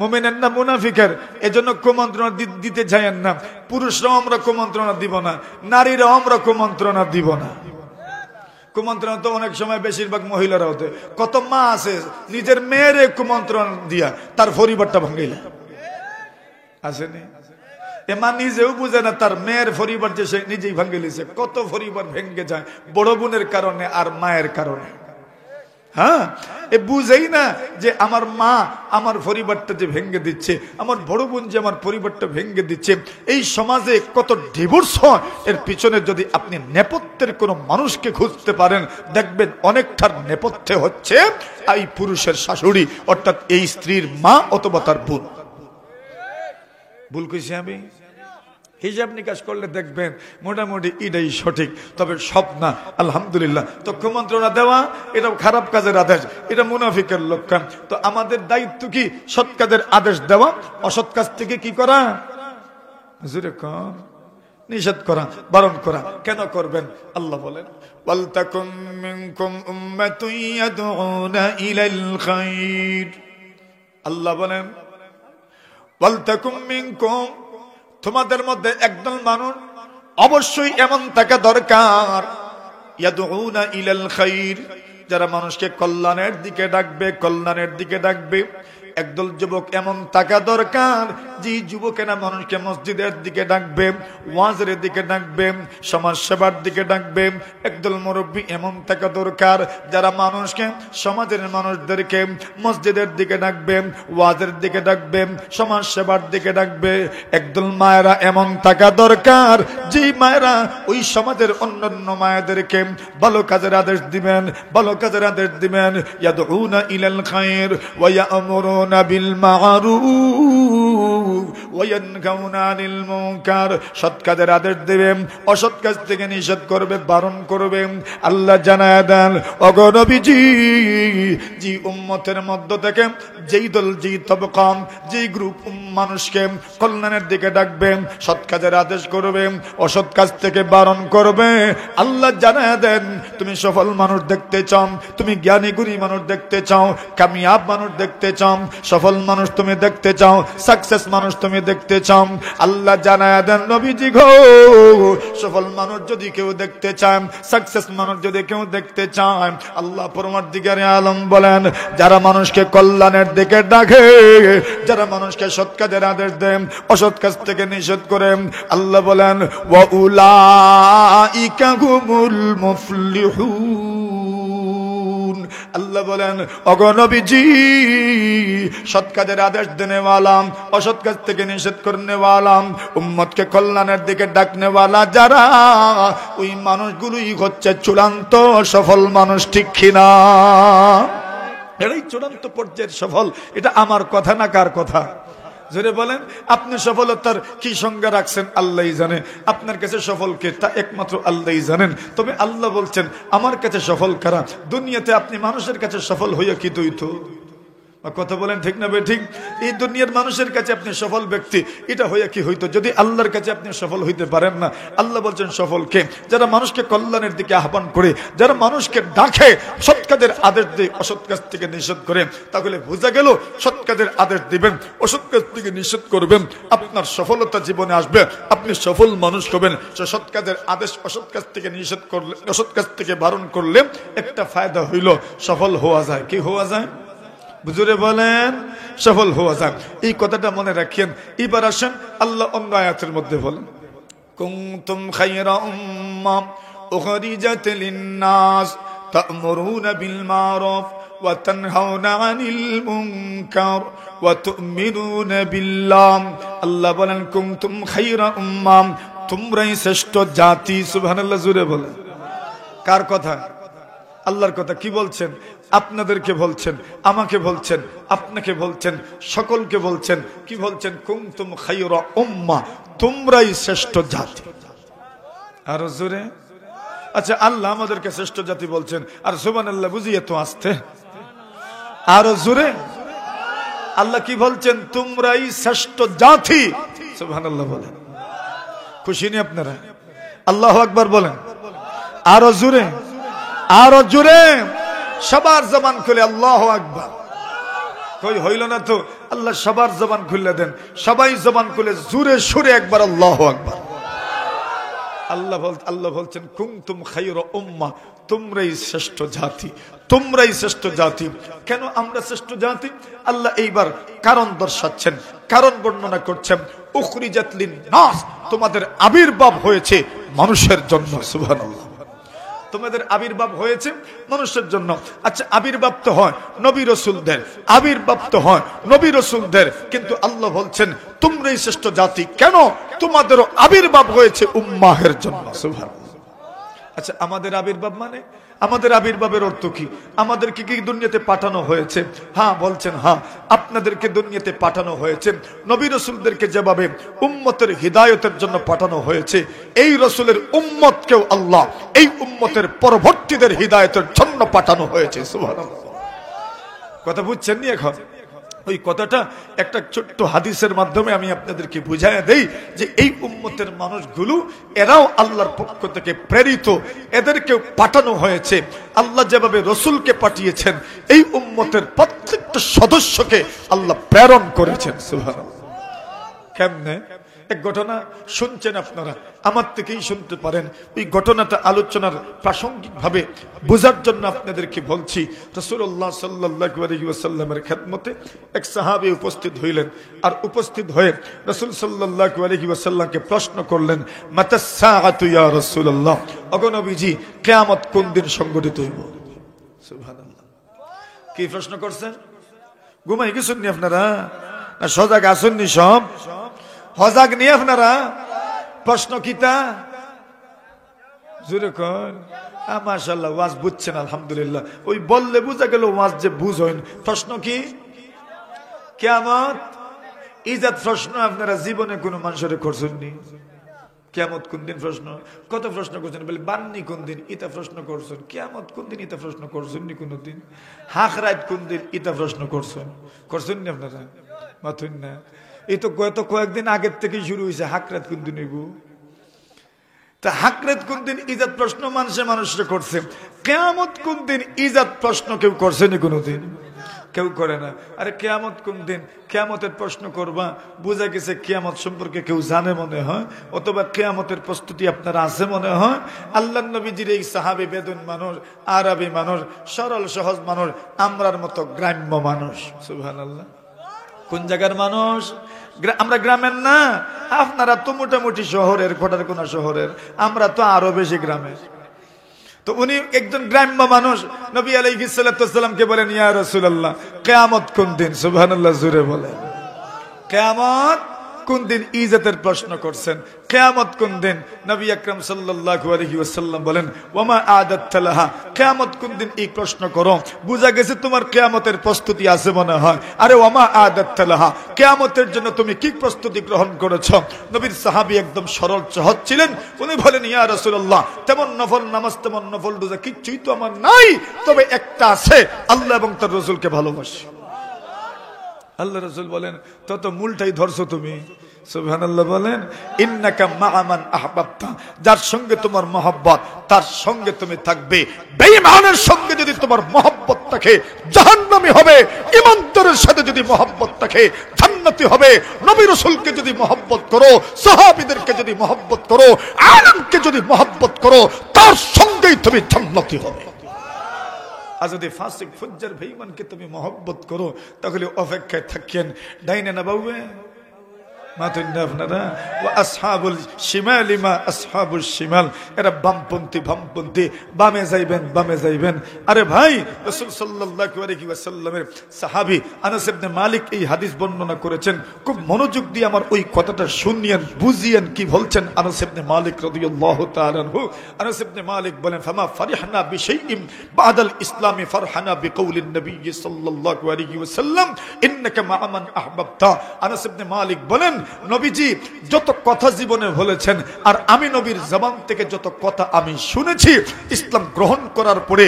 মুমিনের না মুনাফিকের? এজন্য কুমন্ত্রণা দিতে চাইেন না। পুরুষরাও আমরা কুমন্ত্রণা দিব না, নারীরাও আমরা কুমন্ত্রণা দিব না। কুমন্ত্রণা তো অনেক সময় বেশিরভাগ মহিলারা হতে। কত মা আছে নিজের মেয়েরে কুমন্ত্রণা দিয়া তার পরিবারটা ভাঙিলে, আসেনি? এমা নিজেও বুঝে না তার মেয়ের পরিবার যে সে নিজেই ভাঙ্গে লিছে। কত পরিবার ভেঙ্গে যায় বড় বোনের কারণে আর মায়ের কারণে। হ্যাঁ, এ বুঝেই না যে আমার মা আমার পরিবারটা যে ভেঙ্গে দিচ্ছে, আমার বড় বোন যে আমার পরিবারটা ভেঙ্গে দিচ্ছে। এই সমাজে কত ডিভোর্স হয়, এর পিছনে যদি আপনি নেপথ্যের কোন মানুষকে খুঁজতে পারেন দেখবেন অনেকটার নেপথ্যে হচ্ছে এই পুরুষের শাশুড়ি, অর্থাৎ এই স্ত্রীর মা অথবা তার বোন। ভুল কইছি আমি? হিসাব নিকাশ করলে দেখবেন মোটামুটি এটাই সঠিক, তবে সব না, আলহামদুলিল্লাহ। তো কুমন্ত্রণা দেওয়া এটা খারাপ কাজের আদেশ, এটা মুনাফিকের লক্ষণ। তো আমাদের দায়িত্ব কি? সৎ কাজের আদেশ দেওয়া, অসৎ কাজ থেকে কি করা? নিষেধ করা, বারণ করা। কেন করবেন? আল্লাহ বলেন ওয়ালতাকুম মিনকুম উম্মাতুন ইয়াদউনা ইলাল খায়র। আল্লাহ বলেন ওয়ালতাকুম মিনকুম, তোমাদের মধ্যে একদল মানুষ অবশ্যই এমন থাকা দরকার, ইয়াদউনা ইলাল খায়র, যারা মানুষকে কল্যাণের দিকে ডাকবে, কল্যাণের দিকে ডাকবে। একদল যুবক এমন থাকা দরকার যে যুবকেরা মানুষকে মসজিদের দিকে ডাকবে, ওয়াজের দিকে ডাকবে, সমাজ সেবার দিকে ডাকবে। একদল মুরব্বী এমন থাকা দরকার যারা মানুষকে, সমাজের মানুষদেরকে মসজিদের দিকে ডাকবে, ওয়াজের দিকে ডাকবে, সমাজ সেবার দিকে ডাকবে। একদল মায়েরা এমন থাকা দরকার যে মায়েরা ওই সমাজের অন্যান্য মায়েদেরকে ভালো কাজের আদেশ দিবেন, ভালো কাজের আদেশ দিবেন। ইয়াদউনা ইলাল খায়র ওয়া ইয়া'মুরুনা বিল মা'রুফ ওয়া ইয়ানহাউনা আনিল মুনকার, সৎ কাজের আদেশ দেবেন, অসৎ কাজ থেকে নিষেধ করবে, বারণ করবে। আল্লাহ জানায় দেন, ওগো নবীজি, যে উম্মতের মধ্য থেকে যেই দল, যেই তবকা, যেই গ্রুপ মানুষকে কল্যাণের দিকে ডাকবে, সৎ কাজের আদেশ করবে, অসৎ কাজ থেকে বারণ করবে, আল্লাহ জানায় দেন, তুমি সফল মানুষ দেখতে চাও, তুমি জ্ঞানী গুণী মানুষ দেখতে চাও, কামিয়াব মানুষ দেখতে চাও, সফল মানুষ তুমি দেখতে চাও, সাকসেস মানুষ তুমি দেখতে চাও, আল্লাহ জানায় দেন নবীজি গো, সফল মানুষ যদি কেউ দেখতে চান, সাকসেস মানুষ যদি কেউ দেখতে চান, আল্লাহ পরমার্থিকারে আলম বলেন, যারা মানুষকে কল্যাণের দিকে ডাকে, যারা মানুষকে সৎ কাজের আদেশ দেন, অসৎ কাজ থেকে নিষেধ করেন, আল্লাহ বলেন ওয়া উলাইকা হুমুল মুফলিহুন। আল্লাহ বলেন, ওগো নবীজি, সৎ কাজের আদেশ দেনেওয়ালা, অসৎ কাজ থেকে নিষেধ করনেওয়ালা, উম্মতকে কল্যাণের দিকে ডাকনেওয়ালা যারা, ওই মানুষগুলোই হচ্ছে চূড়ান্ত সফল মানুষ, ঠিক কিনা? এটাই চূড়ান্ত পর্যায়ের সফল। এটা আমার কথা না, কার কথা? জোরে বলেন। আপনি সফলতার কি সংজ্ঞা রাখছেন আল্লাহই জানে, আপনার কাছে সফল কে তা একমাত্র আল্লাহই জানেন। তবে আল্লাহ বলছেন, আমার কাছে সফল কারা? দুনিয়াতে আপনি মানুষের কাছে সফল হইয়া কি দ্বৈত? কথা বলেন ঠিক না বে ঠিক? এই দুনিয়ার মানুষের কাছে আপনি সফল ব্যক্তি, এটা হইয়া কি হইতো যদি আল্লাহর কাছে আপনি সফল হইতে পারেন না? আল্লাহ বলছেন সফল কে? যারা মানুষকে কল্যাণের দিকে আহ্বান করে, যারা মানুষকে ডাকে, সৎ কাজের আদেশ দিয়ে অসৎ কাজ থেকে নিষেধ করে। তাহলে বোঝা গেল, সৎ কাজের আদেশ দিবেন, অসৎ কাজ থেকে নিষেধ করবেন, আপনার সফলতা জীবনে আসবে, আপনি সফল মানুষ হবেন। সৎ কাজের আদেশ, অসৎ কাজ থেকে নিষেধ করলে, অসৎ কাজ থেকে বারণ করলে একটা ফায়দা হইল, সফল হওয়া যায়। কি হওয়া যায়? বুঝুরে বলেন, সফল হওয়া যায়। এই কথাটা মনে রাখেন। এবার আসেন আল্লাহ অন্য আয়াতের মধ্যে বলেন, কুনতুম খায়রা উম্মাহ উখরিজাত লিন-নাস তা'মুরুনা বিল মা'রুফ ওয়া তানহাউনা আনিল মুনকার ওয়া তু'মিনুনা বিল্লাহ। আল্লাহ বলেন, কুনতুম খায়রা উম্মাহ, তোমরাই শ্রেষ্ঠ জাতি। সুবহানাল্লাহ, জোরে বলেন। কার কথা? আল্লাহর কথা। কি বলছেন? আপনাদেরকে বলছেন, আমাকে বলছেন, আপনাকে বলছেন, সকলকে বলছেন। কি বলছেন? কুনতুম খায়রা উম্মাহ, তোমরাই শ্রেষ্ঠ জাতি। আর জোরে। আচ্ছা, আল্লাহ আমাদেরকে শ্রেষ্ঠ জাতি বলছেন, আর সুবহানাল্লাহ বুঝিয়ে তো আসতে। আর জোরে। আল্লাহ কি বলছেন? তোমরাই শ্রেষ্ঠ জাতি। সুবহানাল্লাহ বলেন। খুশি নি আপনারা? আল্লাহু আকবার বলেন। আর জোরে, আর জোরে। সবার জবান খুলে আল্লাহু আকবার। কই হইল না তো? আল্লাহ সবার জবান খুলে দেন, সবাই জবান খুলে জোরে সুরে একবার আল্লাহু আকবার। আল্লাহ বলছেন, কুনতুম খায়রা উম্মাহ, তোমরাই শ্রেষ্ঠ জাতি, তোমরাই শ্রেষ্ঠ জাতি। কেন আমরা শ্রেষ্ঠ জাতি? আল্লাহ এইবার কারণ দর্শাচ্ছেন, কারণ বর্ণনা করছেন। উখরিজাত লিন-নাস, তোমাদের আবির্ভাব হয়েছে মানুষের জন্য। সুবহানাল্লাহ, তোমাদের আবির্ভাব হয়েছে মানুষের জন্য। আচ্ছা, আবির্ভাব তো হয় নবী রাসূলদের, আবির্ভাব তো হয় নবী রাসূলদের, কিন্তু আল্লাহ বলছেন তোমরাই শ্রেষ্ঠ জাতি। কেন? তোমাদেরও আবির্ভাব হয়েছে উম্মাহের জন্য। সুবহানাল্লাহ। আচ্ছা, আমাদের আবির্ভাব মানে? আমাদের আবির্ভাবের অর্থ কি? আমাদেরকে কি দুনিয়াতে পাঠানো হয়েছে? হ্যাঁ, বলছেন হ্যাঁ, আপনাদেরকে দুনিয়াতে পাঠানো হয়েছে। নবী রাসূলদেরকে যেভাবে উম্মতের হিদায়াতের জন্য পাঠানো হয়েছে, এই রাসূলের উম্মতকেও আল্লাহ এই উম্মতের পরবর্তীদের হিদায়াতের জন্য পাঠানো হয়েছে। সুবহানাল্লাহ। কথা বুঝছেন নি? এখন ওই কথাটা একটা ছোট্ট হাদিসের মাধ্যমে আমি আপনাদেরকে বুঝাইয়া দেই যে এই উম্মতের মানুষগুলো এরাও আল্লাহর পক্ষ থেকে প্রেরিত, এদেরকে পাঠানো হয়েছে। আল্লাহ যেভাবে রসুলকে পাঠিয়েছেন, এই উম্মতের প্রত্যেকটা সদস্যকে আল্লাহ প্রেরণ করেছেন। সুবহানাল্লাহ। কেমনে? এক ঘটনা শুনছেন আপনারা, আমার থেকেই শুনতে পারেন। ওই ঘটনাটা আলোচনার প্রাসঙ্গিক ভাবে বোঝার জন্য আপনাদেরকে বলছি। রাসূলুল্লাহ সাল্লাল্লাহু আলাইহি ওয়াসাল্লামের খেদমতে এক সাহাবী উপস্থিত হইলেন, আর উপস্থিত হয়ে রাসূল সাল্লাল্লাহু আলাইহি ওয়াসাল্লামকে প্রশ্ন করলেন, মাতাস সাআতু ইয়া রাসূলুল্লাহ, ওগো নবীজি, কিয়ামত কোন দিন সংঘটিত হইব? সুবহানাল্লাহ। কি প্রশ্ন করছেন? ঘুমাই গেছেন নি আপনারা? না সজাগ আছেন নি? সব হজাগ নিয়ে আপনারা? প্রশ্ন কিতা? জোরে কন। মাশাআল্লাহ, ওয়াজ বুঝছেন আলহামদুলিল্লাহ। ওই বললে বুঝা গেল ওয়াজ যে বুঝ হইন। প্রশ্ন কি? কিয়ামত ইজাত প্রশ্ন আপনারা জীবনে কোনো মানুষের করছেননি? কিয়ামত কোন দিন প্রশ্ন, কত প্রশ্ন করছেন, বলে বান্নি কোন দিন ইতা প্রশ্ন করছেন, কিয়ামত কোন দিন ইতা প্রশ্ন করছেননি কোনদিন? হাখরাত কোন দিন ইতা প্রশ্ন করছেননি আপনারা? মাথুন না, এই তো গত কয়েকদিন আগের থেকে শুরু হয়েছে। হাকরাত কোন দিন হইব? তা হাকরাত কোন দিন ইজাত প্রশ্ন মানুষে করছে। কিয়ামত কোন দিন ইজাত প্রশ্ন কেউ করছেনি কোনদিন? কেউ করে না। আরে কিয়ামত কোন দিন, কিয়ামতের প্রশ্ন করবা, বোঝা গেছে কিয়ামত সম্পর্কে কেউ জানে মনে হয়, অথবা কিয়ামতের প্রস্তুতি আপনার আছে মনে হয়। আল্লাহর নবীজির এই সাহাবী বেদুন মানুষ, আরবি মানুষ, সরল সহজ মানুষ, আমরার মতো গ্রাম্য মানুষ। সুবহানাল্লাহ। কোন জায়গার মানুষ? আমরা গ্রামের না, আপনারা তো মোটামুটি শহরের, কোটার কোনা শহরের, আমরা তো আরো বেশি গ্রামের। তো উনি একজন গ্রাম্য মানুষ, নবী আলাইহিস সালাতু ওয়াস সালামকে বলেন, ইয়া রাসূলুল্লাহ, কিয়ামত কোন দিন? সুবহানাল্লাহ, জোরে বলেন। কিয়ামত কোন দিন ইজ্জতের প্রশ্ন করছেন। কিয়ামত কোন দিন? নবী আকরাম সাল্লাল্লাহু আলাইহি ওয়াসাল্লাম বলেন, ওয়ামা আদাত লাহা, কিয়ামত কোন দিন এই প্রশ্ন করো, বুঝা গেছে তোমার কিয়ামতের প্রস্তুতি আছে মনে হয়। আরে ওয়ামা আদাত লাহা, কিয়ামতের জন্য তুমি কি প্রস্তুতি গ্রহণ করেছো? নবীর সাহাবী একদম সরল সহজ ছিলেন। উনি বলেন, ইয়া রাসূলুল্লাহ, তেমন নফল নামাজ, তেমন নফল রোজা কিচ্ছুই তো আমার নাই, তবে একটা আছে, আল্লাহ এবং তার রাসূলকে ভালোবাসি। আল্লাহ রাসূল বলেন, তত মূলটাই ধরছো তুমি। সুবহানাল্লাহ বলেন, ইন্নাকা মা'a মান আহবাবতা, যার সঙ্গে তোমার মহব্বত তার সঙ্গে তুমি থাকবে। বেঈমানের সঙ্গে যদি তোমার মহব্বত থাকে জাহান্নামী হবে, ঈমানদারের সাথে যদি মহব্বত থাকে জান্নাতি হবে। নবী রাসূলকে যদি মহব্বত করো, সাহাবীদেরকে যদি মহব্বত করো, আলেমকে যদি মহব্বত করো, তার সঙ্গেই তুমি জান্নাতি হবে। আর যদি ফাসিক ফুজ্জার বেঈমানকে তুমি মহব্বত করো, তাহলে অপেক্ষায় থাকেন ডাইনে না বাউবে মাতুন না আপনারা। ওয়া আসহাবুল শিমালি মা আসহাবুল শিমাল, এরা বামপন্থী, বামে যাইবেন। আরে ভাই, রাসূল সাল্লাল্লাহু আলাইহি ওয়াসাল্লামের সাহাবী আনাস ইবনে মালিক এই হাদিস বর্ণনা করেছেন। খুব মনোযোগ দিয়ে আমার ওই কথাটা শুনিয়েন, বুঝিয়েন কি বলছেন আনাস ইবনে মালিক রাদিয়াল্লাহু তাআলা আনহু। আনাস ইবনে মালিক বলেন, ফামা ফারিহনা বিশাইইন বাদাল ইসলামি ফারহানা বিকাউলিন নবী সাল্লাল্লাহু আলাইহি ওয়াসাল্লাম ইন্নাকা মা'a মান আহবাবতা। আনাস ইবনে মালিক বলেন, নবীজি যত কথা জীবনে বলেছেন, আর আমি নবীর জবান থেকে যত কথা আমি শুনেছি, ইসলাম গ্রহণ করার পরে,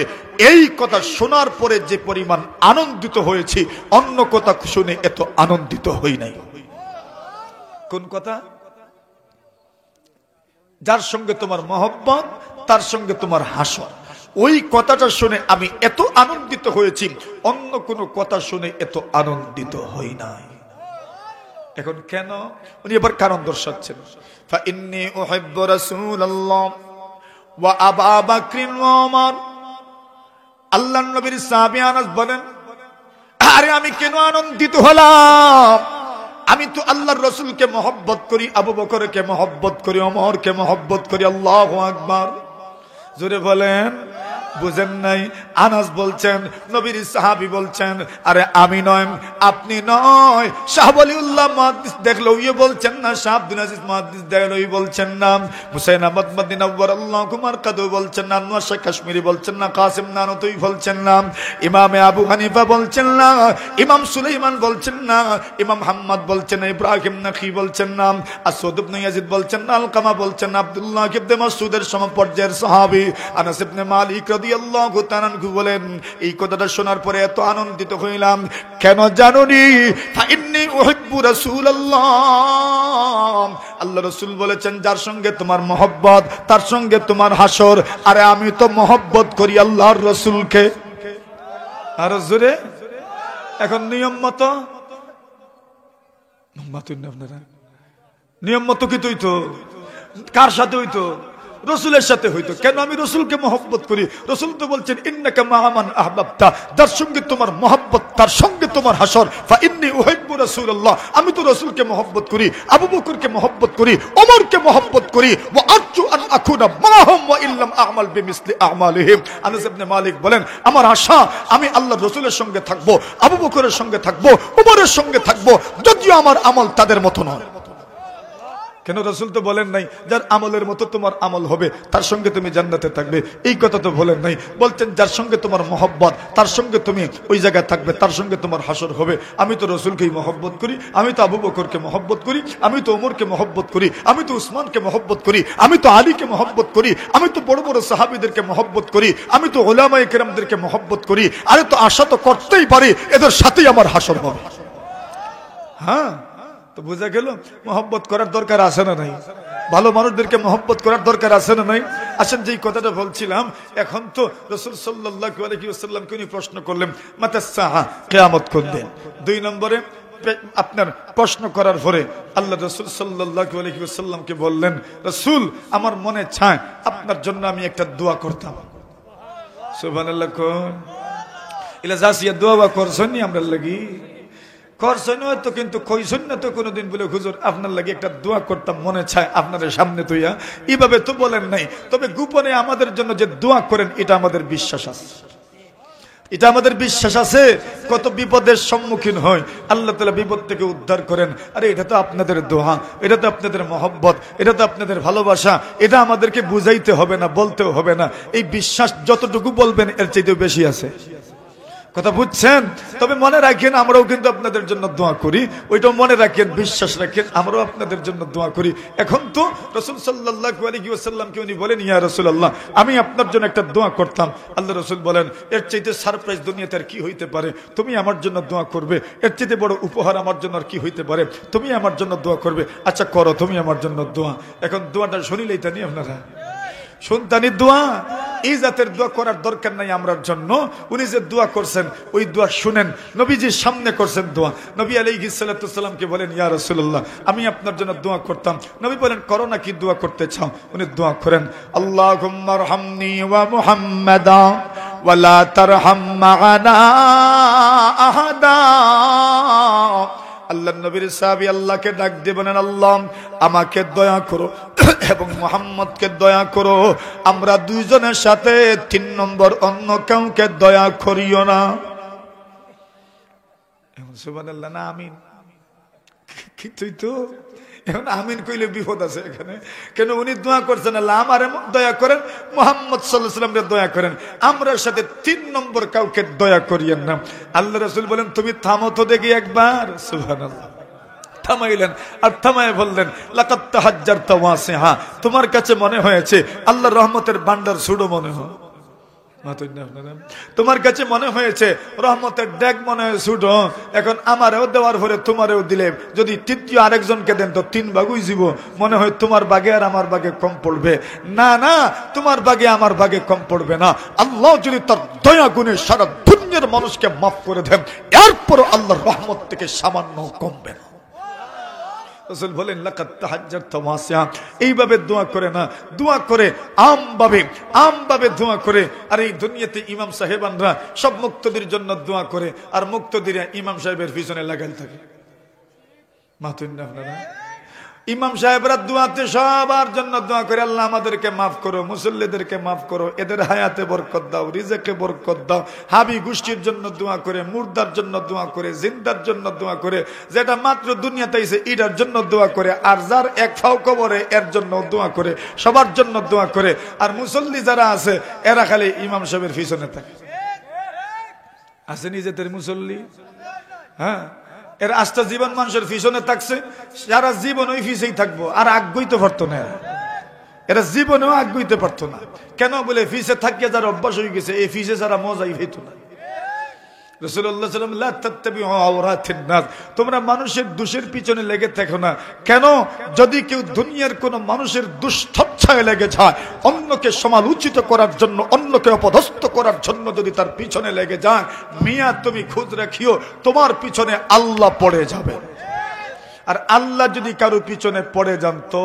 এই কথা শোনার পরে যে পরিমাণ আনন্দিত হয়েছি, অন্য কথা শুনে এত আনন্দিত হই নাই। কোন কথা? যার সঙ্গে তোমার মহব্বত তার সঙ্গে তোমার হাসর, ওই কথাটা শুনে আমি এত আনন্দিত হয়েছি, অন্য কোনো কথা শুনে এত আনন্দিত হই নাই। এখন কেন? উনি এবার কারণ দর্শাচ্ছেন। ফা ইন্নী উহিব্বু রাসূলুল্লাহ ওয়া আবু বকর ওয়া ওমর। আল্লাহর নবীর সাহাবী আনাস বলেন, আরে আমি কেন আনন্দিত হলাম? আমি তো আল্লাহর রাসূলকে মহব্বত করি, আবু বকরকে মহব্বত করি, ওমরকে মহব্বত করি। আল্লাহু আকবার, জোরে বলেন। বুঝেন নাই? আনাস বলছেন, নবীর সাহাবী বলছেন, আরে আমি নয়, আপনি নয়, শাহ ওয়ালিউল্লাহ মুহাদ্দিস দেখলেও ইয়ে বলছেন না, শাহ আব্দুল আজিজ মুহাদ্দিস দেখলেও বলছেন না, হুসাইন আহমদ মদনী নওয়ারাল্লাহু মারকাদু বলছেন না, আনোয়ার শাহ কাশ্মীরি বলছেন না, কাসিম নানতুই বলছেন না, ইমামে আবু হানিফা বলছেন না, ইমাম সুলাইমান বলছেন না, ইমাম হাম্মাদ বলছেন না, ইব্রাহিম নাখি বলছেন না, আসওয়াদ ইবনে ইয়াজিদ বলছেন না, আলকামা বলছেন না, আব্দুল্লাহ ইবনে মাসউদের সমপর্যায়ের সাহাবী আনাস ইবনে মালিক রাদিয়াল্লাহু তাআলা আনহু বলেন, এই কথাটা শোনার পরে এত আনন্দিত হইলাম কেন জানুনি? ফা ইন্নী উহিব্বু রাসূলুল্লাহ, আল্লাহ রাসূল বলেছেন, যার সঙ্গে তোমার মহব্বত তার সঙ্গে তোমার হাসর। আরে আমি তো মহব্বত করি আল্লাহর রাসূলকে। আর জোরে এখন নিয়ম মতো আপনারা নিয়ম মতো কি হইতো? কার সাথে হইতো? রসুলের সাথে হইতো। কেন? আমি রসুলকে মহব্বত করি। রসুল তো বলছেন, ইন্নাকা মা'a মান আহবাবতা, যার সঙ্গে তোমার মহব্বত তার সঙ্গে তোমার হাসর। ফা ইন্নী উহিব্বু রাসূলুল্লাহ, আমি তো রসুলকে মহব্বত করি, আবু বকরকে মহব্বত করি, ওমরকে মহব্বত করি। ওয়া আরজু আন আকুনা মা'হুম ওয়া ইল্লাম আ'মাল বিমিসলি আ'মালিহিম। আনাস ইবনে মালিক বলেন, আমার আশা আমি আল্লাহর রসুলের সঙ্গে থাকবো, আবু বকরের সঙ্গে থাকবো, ওমরের সঙ্গে থাকবো, যদিও আমার আমল তাদের মতো নয়। কেন রাসূল তো বলেন নাই যার আমলের মতো তোমার আমল হবে তার সঙ্গে তুমি জান্নাতে থাকবে, এই কথা তো বলেন নাই। বলতেন যার সঙ্গে তোমার মহব্বত তার সঙ্গে তুমি ওই জায়গায় থাকবে, তার সঙ্গে তোমার হাসর হবে। আমি তো রাসূলকেই মহব্বত করি, আমি তো আবু বকরকে মহব্বত করি, আমি তো ওমরকে মহব্বত করি, আমি তো উসমানকে মহব্বত করি, আমি তো আলীকে মহব্বত করি, আমি তো বড় বড় সাহাবীদেরকে মহব্বত করি, আমি তো উলামায়ে কেরামদেরকে মহব্বত করি। আরে তো আশা তো করতেই পারি এদের সাথেই আমার হাসর হবে। হ্যাঁ, তো বোঝা গেল মহব্বত করার দরকার আছে না নাই? ভালো মানুষদেরকে মহব্বত করার দরকার আছে না নাই? আসেন যেই কথাটা বলছিলাম, এখন তো রাসূল সাল্লাল্লাহু আলাইহি ওয়াসাল্লামকে উনি প্রশ্ন করলেন মাতাস সাআ, কিয়ামত কোন দিন? 2 নম্বরে আপনার প্রশ্ন করার পরে আল্লাহ রাসূল সাল্লাল্লাহু আলাইহি ওয়াসাল্লামকে বললেন, রাসূল আমার মনে চায় আপনার জন্য আমি একটা দোয়া করতাম। সুবহানাল্লাহ। কোন ইলা জাসিয়া দোয়া করছেন নি আমরা লাগি? করছেন হয়তো, কিন্তু কইছেন না তো কোনোদিন বলে হুজুর আপনার লাগে একটা দোয়া করতাম, মনে চায় আপনার সামনে তুইয়া, এইভাবে তো বলেন নাই। তবে গোপনে আমাদের জন্য যে দোয়া করেন এটা আমাদের বিশ্বাস আছে, এটা আমাদের বিশ্বাস আছে। কত বিপদের সম্মুখীন হয়, আল্লাহ তাআলা বিপদ থেকে উদ্ধার করেন। আরে এটা তো আপনাদের দোয়া, এটা তো আপনাদের মহব্বত, এটা তো আপনাদের ভালোবাসা, এটা আমাদেরকে বুঝাইতে হবে না, বলতেও হবে না। এই বিশ্বাস যতটুকু বলবেন এর চাইতেও বেশি আছে। কথা বুঝছেন? তবে মনে রাখেন আমরাও কিন্তু আপনাদের জন্য দোয়া করি, ওইটাও মনে রাখেন, বিশ্বাস রাখেন আমরাও আপনাদের জন্য দোয়া করি। এখন তো রাসূল সাল্লাল্লাহু আলাইহি ওয়াসাল্লামকে উনি বলেন, ইয়া রাসূলুল্লাহ আমি আপনার জন্য একটা দোয়া করতাম। আল্লাহ রাসূল বলেন, এর চাইতে সারপ্রাইজ দুনিয়াতে আর কি হইতে পারে? তুমি আমার জন্য দোয়া করবে, এর চাইতে বড় উপহার আমার জন্য আর কি হইতে পারে? তুমি আমার জন্য দোয়া করবে। আচ্ছা করো তুমি আমার জন্য দোয়া। এখন দোয়াটা শুনিলেই তা নিয়ে আপনারা সন্তানি দোয়া, এই জাতের দোয়া করার দরকার নাই আমরার জন্য। উনি যে দোয়া করছেন ওই দোয়া শুনেন, নবীজির সামনে করছেন দোয়া। নবী আলাইহিস সালাতু ওয়াসসালামকে বলেন, ইয়া রাসূলুল্লাহ আমি আপনার জন্য দোয়া করতাম। নবী বলেন, করো না, কি দোয়া করতে চাও? উনি দোয়া করেন, আল্লাহুম্মা আরহামনি ওয়া মুহাম্মাদা ওয়া লা তারহাম মা'ানা আহাদা। আল্লাহ নবীর সাহাবী আল্লাহকে ডাক দিয়ে বলেন, আল্লাহ আমাকে দয়া করো এবং মুহাম্মদকে দয়া করো, আমরা দুইজনের সাথে 3 নম্বর অন্য কাউকে দয়া করিও না। সুবহানাল্লাহ না আমিন? কিছুই তো এখন আমিন কইলে বিপদ আছে এখানে। কেন উনি দোয়া করছেন, আল্লাহ আমারে দয়া করেন, মুহাম্মদ সাল্লাল্লাহু আলাইহি ওয়াসাল্লামকে দয়া করেন, আমরা সাথে 3 নম্বর কাউকে দয়া করিয়েন না। আল্লাহ রাসূল বলেন, তুমি থামো তো দেখি একবার। সুবহানাল্লাহ। থামাইলেন আর থামায় বললেন, লাকাদ তাহাজ্জারতা ওয়াসিহা, তোমার কাছে মনে হয়েছে আল্লাহর রহমতের ভান্ডার ছুড়ো মনে হয়, তোমার কাছে মনে হয়েছে রহমতের ডেক মনে হয় ছুটো। এখন আমারেও দেওয়ার পরে তোমারেও দিলে যদি তৃতীয় আরেকজনকে দেন তো 3 ভাগ হয়ে যাব, মনে হয় তোমার ভাগে আর আমার ভাগে কম পড়বে। না না, তোমার ভাগে আমার ভাগে কম পড়বে না। আল্লাহ যদি তার দয়া গুণে সারা দুনিয়ার মানুষকে মাফ করে দেন, এরপর আল্লাহর রহমত থেকে সামান্য কমবে না। রাসূল বলেন, লাকাদ তাহাজ্জারতা ওয়াসিআ, এইভাবে দোয়া করে না, দোয়া করে আমভাবে দোয়া করে। আর এই দুনিয়াতে ইমাম সাহেবানরা সব মুক্তদির জন্য দোয়া করে, আর মুক্তদিরা ইমাম সাহেবের পিছনে লাগাল থাকে। মাতুন না আপনারা? ইমাম সাহেবরা দোয়াতে সবার জন্য দোয়া করে, আল্লাহ আমাদেরকে মাফ করো, মুসল্লিদেরকে মাফ করো, এদের হায়াতে বরকত দাও, রিজেকে বরকত দাও। হাবি গোষ্ঠীর জন্য দোয়া করে, মুর্দার জন্য দোয়া করে, জিন্দার জন্য দোয়া করে, যেটা মাত্র দুনিয়াতে আইছে এটার জন্য দোয়া করে, আর যার এক ফাও কবরে এর জন্য দোয়া করে, সবার জন্য দোয়া করে। আর মুসল্লি যারা আছে এরা খালি ইমাম সাহেবের পিছনে থাকে। আছে নিজেদের মুসল্লি, হ্যাঁ, এর আস্থা জীবন মানুষের পিছনে থাকছে, সারা জীবন ওই পিছেই থাকবো, আর আগ্রহীতে পারতো না। এরা জীবনেও আগ্রহীতে পারতো না। কেন বলে পিছে থাকিয়ে যারা অভ্যাস হয়ে গেছে, এই পিছে যারা মজাই হইতো না। রাসূলুল্লাহ সাল্লাল্লাহু আলাইহি ওয়াসাল্লাম, লা তাত্তাবিউ আওরাতিন নাস, তোমরা মানুষের দোষের পিছনে লেগে থেকো না। কেন? যদি কেউ দুনিয়ার কোন মানুষের দুষ্টচ্ছায় লেগে যায়, অন্যকে সমালোচিত করার জন্য, অন্যকে অপদস্থ করার জন্য যদি তার পিছনে লেগে যায়, মিয়া তুমি খোঁজ রাখিও তোমার পিছনে আল্লাহ পড়ে যাবে। আর আল্লাহ যদি কারো পিছনে পড়ে যান তো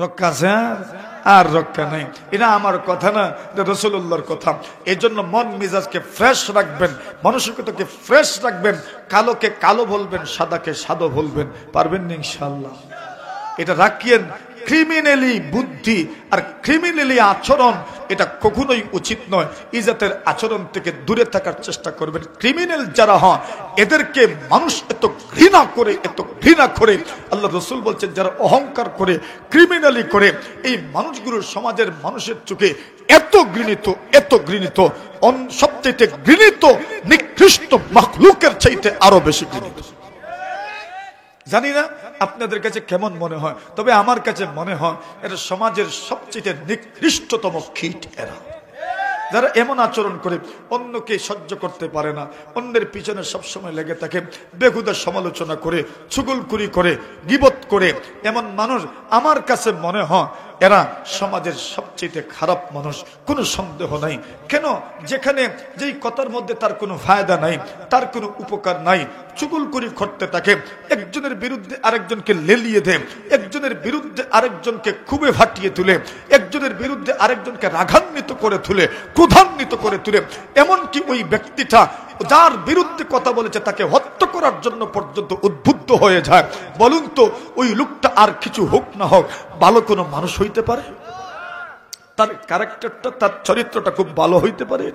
রক্ষা আছে আর রক্ষা নাই। এটা আমার কথা না, এটা রাসূলুল্লাহর কথা। এই জন্য মন মেজাজকে ফ্রেশ রাখবেন, মানসিকতাকে ফ্রেশ রাখবেন, কালোকে কালো বলবেন, সাদাকে সাদা বলবেন, পারবেন না ইনশাআল্লাহ। এটা রাখিয়েন। ক্রিমিনালি বুদ্ধি আর ক্রিমিনালি আচরণ এটা কখনোই উচিত নয়। ইজ্জতের আচরণ থেকে দূরে থাকার চেষ্টা করবেন। ক্রিমিনাল যারা হয় এদেরকে মানুষ এত ঘৃণা করে, আল্লাহ রাসূল বলছেন যারা অহংকার করে, ক্রিমিনালি করে, এই মানুষগুলো সমাজের মানুষের চোখে এত ঘৃণিত, সবচেয়ে ঘৃণিত নিকৃষ্ট মাখলুকের চাইতে আরো বেশি ঘৃণিত। জানি না আপনাদের কাছে কেমন মনে হয়, তবে আমার কাছে মনে হয় এটা সমাজের সবচেয়ে নিকৃষ্টতম কীট এরা, যারা এমন আচরণ করে, অন্যকে সহ্য করতে পারে না, অন্যের পিছনে সবসময় লেগে থাকে, বেহুদা সমালোচনা করে, চুগলখুরি করে, গীবত করে। এমন মানুষ আমার কাছে মনে হয় এরা সমাজের সবচেয়ে খারাপ মানুষ, কোনো সন্দেহ নাই। কেন? যেখানে যেই কথার মধ্যে তার কোনো ফায়দা নাই, তার কোনো উপকার নাই, চুগলখুরি করতে থাকে, একজনের বিরুদ্ধে আরেকজনকে লেলিয়ে দেয়, একজনের বিরুদ্ধে আরেকজনকে খুবই ফাটিয়ে তুলে, একজনের বিরুদ্ধে আরেকজনকে রাগান্বিত করে তুলে, ক্রোধান্বিত করে তুলে, এমনকি ওই ব্যক্তিটা যার বিরুদ্ধে কথা বলেছে তাকে হত্যা করার জন্য পর্যন্ত উদ্বুদ্ধ হয়ে যায়। বলুন তো ওই লোকটা আর কিছু হোক না হোক ভালো কোনো মানুষ হইতে পারে? তার ক্যারেক্টারটা, তার চরিত্রটা খুব ভালো হইতে পারে?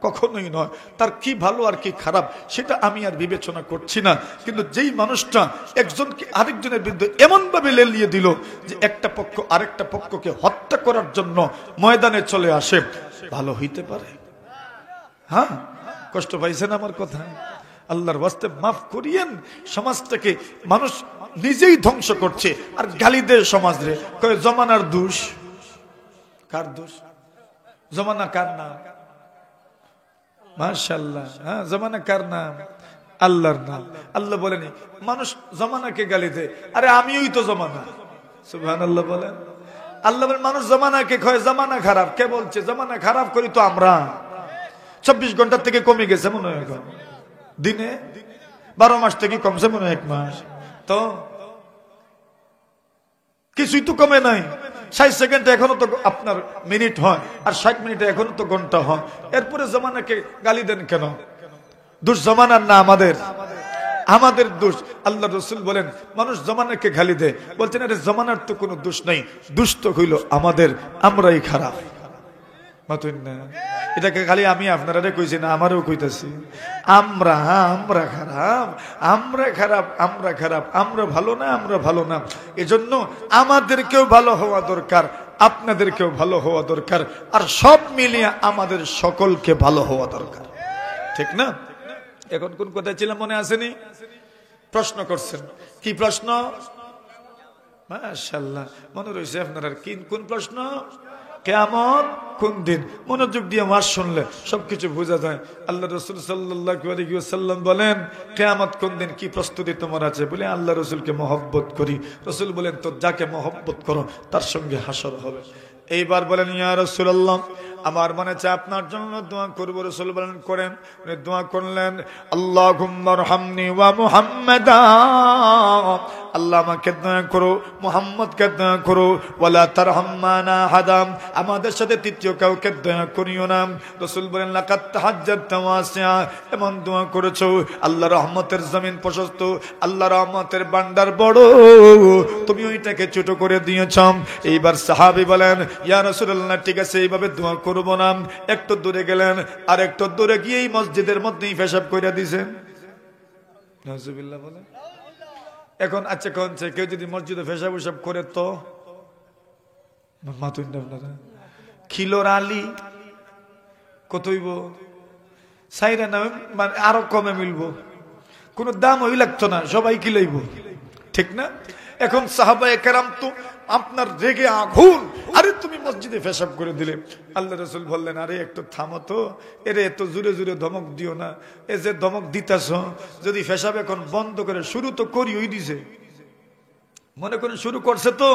কখনোই নয়। তার কি ভালো আর কি খারাপ সেটা আমি আর বিবেচনা করছি না, কিন্তু যেই মানুষটা একজনকে আরেকজনের বিরুদ্ধে এমন ভাবে লেলিয়ে দিল যে একটা পক্ষ আরেকটা পক্ষকে হত্যা করার জন্য ময়দানে চলে আসে, ভালো হইতে পারে? হ্যাঁ, কষ্ট পাইছেন আমার কথা? আল্লাহর ওয়াস্তে মাফ করিয়েন। সমাজটাকে মানুষ নিজেই ধ্বংস করছে আর গালি দেয় সমাজ রে, কয় জমানার দোষ। কার দোষ? জমানা কার নাম? মাশাআল্লাহ, হ্যাঁ, জমানা কার নাম? আল্লাহর নাম। আল্লাহ বলেন মানুষ জমানাকে গালি দেয়, আরে আমিই তো জমানা। সুবহানাল্লাহ বলেন। আল্লাহ বলেন মানুষ জমানাকে কয় জমানা খারাপ। কে বলছে জমানা খারাপ? করি তো আমরা। 24 ঘন্টার থেকে কমে গেছে মনে হয়, দিনে 12 মাস থেকে কমছে মনে হয় 1 মাস, তো কিছুই তো কমে নাই। 60 সেকেন্ডে এখনো তো আপনার মিনিট হয়, আর 60 মিনিটে এখনো তো ঘন্টা হয়। এরপরে জমানাকে গালি দেন কেন? দোষ জমানার না আমাদের? আমাদের দোষ। আল্লাহ রাসূল বলেন মানুষ জমানাকে গালি দেয়, বলছেন আরে জমানার তো কোনো দোষ নাই, দোষ তো হইল আমাদের, আমরাই খারাপ। এটাকে খালি আমি আপনারা কইছি না, আমারও কইতাছি। আমরা খারাপ, আমরা খারাপ, আমরা ভালো না। এজন্য আমাদেরকেও ভালো হওয়া দরকার, আপনাদেরকেও ভালো হওয়া দরকার, আর সব মিলিয়ে আমাদের সকলকে ভালো হওয়া দরকার, ঠিক না? এখন কোন কথা ছিল মনে আসেনি? প্রশ্ন করছেন, কি প্রশ্ন? মাশাআল্লাহ, মনে রয়েছে আপনার। আর কোন প্রশ্ন? কিয়ামত কোন দিন? মনোযোগ দিয়ে ওয়াজ শুনলে সবকিছু বোঝা যায়। আল্লাহ রাসূল সাল্লাল্লাহু আলাইহি ওয়াসাল্লাম বলেন কিয়ামত কোন দিন, কি প্রস্তুতি তোমার আছে? বলে আল্লাহ রাসূলকে মহব্বত করি। রাসূল বলেন তো যাকে মহব্বত করো তার সঙ্গে হাসর হবে। এইবার বলেন ইয়া রাসূলুল্লাহ আমার মনে চায় আপনার জন্য দোয়া করব। রাসূল বলেন করেন। উনি দোয়া করলেন আল্লাহুম্মা রহমনি ওয়া মুহাম্মাদা, আল্লাহ আমাকে দয়া করো, মুহাম্মদকে দয়া করো, ওয়ালা তারহামনা হাদাম, আমাদের সাথে তৃতীয় কাউকে দয়া করিও না। রাসূল বলেন লাকাত তাহাজ্জাত ওয়াসিআ, এমন দোয়া করেছো আল্লাহ রহমতের জমিন প্রশস্ত, আল্লাহ রহমতের ভান্ডার বড়, তুমি ওইটাকে ছোট করে দিয়েছ। এইবার সাহাবী বলেন ইয়া রাসূলুল্লাহ ঠিক আছে এইভাবে দোয়া করব না। একটু দূরে গেলেন, আর একটু দূরে গিয়ে এই মসজিদের মধ্যেই পেশাব কইরা দিয়েছেন। নাউজুবিল্লাহ বলেন। এখন আচ্ছা কোন কেউ যদি মসজিদে পেশাব উসাব করে তো মাতুন আপনারা কিলোর আলী কত হইব? সাইরা না মানে আরো কমে মিলবো, কোন দাম ওই লাগতো না, সবাই কি লইব, ঠিক না? এখন সাহাবায়ে কেরাম তো আপনার রেগে আগুন, আরে তুমি মসজিদে পেশাব করে দিলে। আল্লাহ রাসূল বললেন আরে একটু থামো তো, এরে এত জোরে জোরে ধমক দিও না। এ যে ধমক দিতাছ, যদি পেশাব এখন বন্ধ করে, শুরু তো করি ওই দিছে, মনে করেন শুরু করছে তো,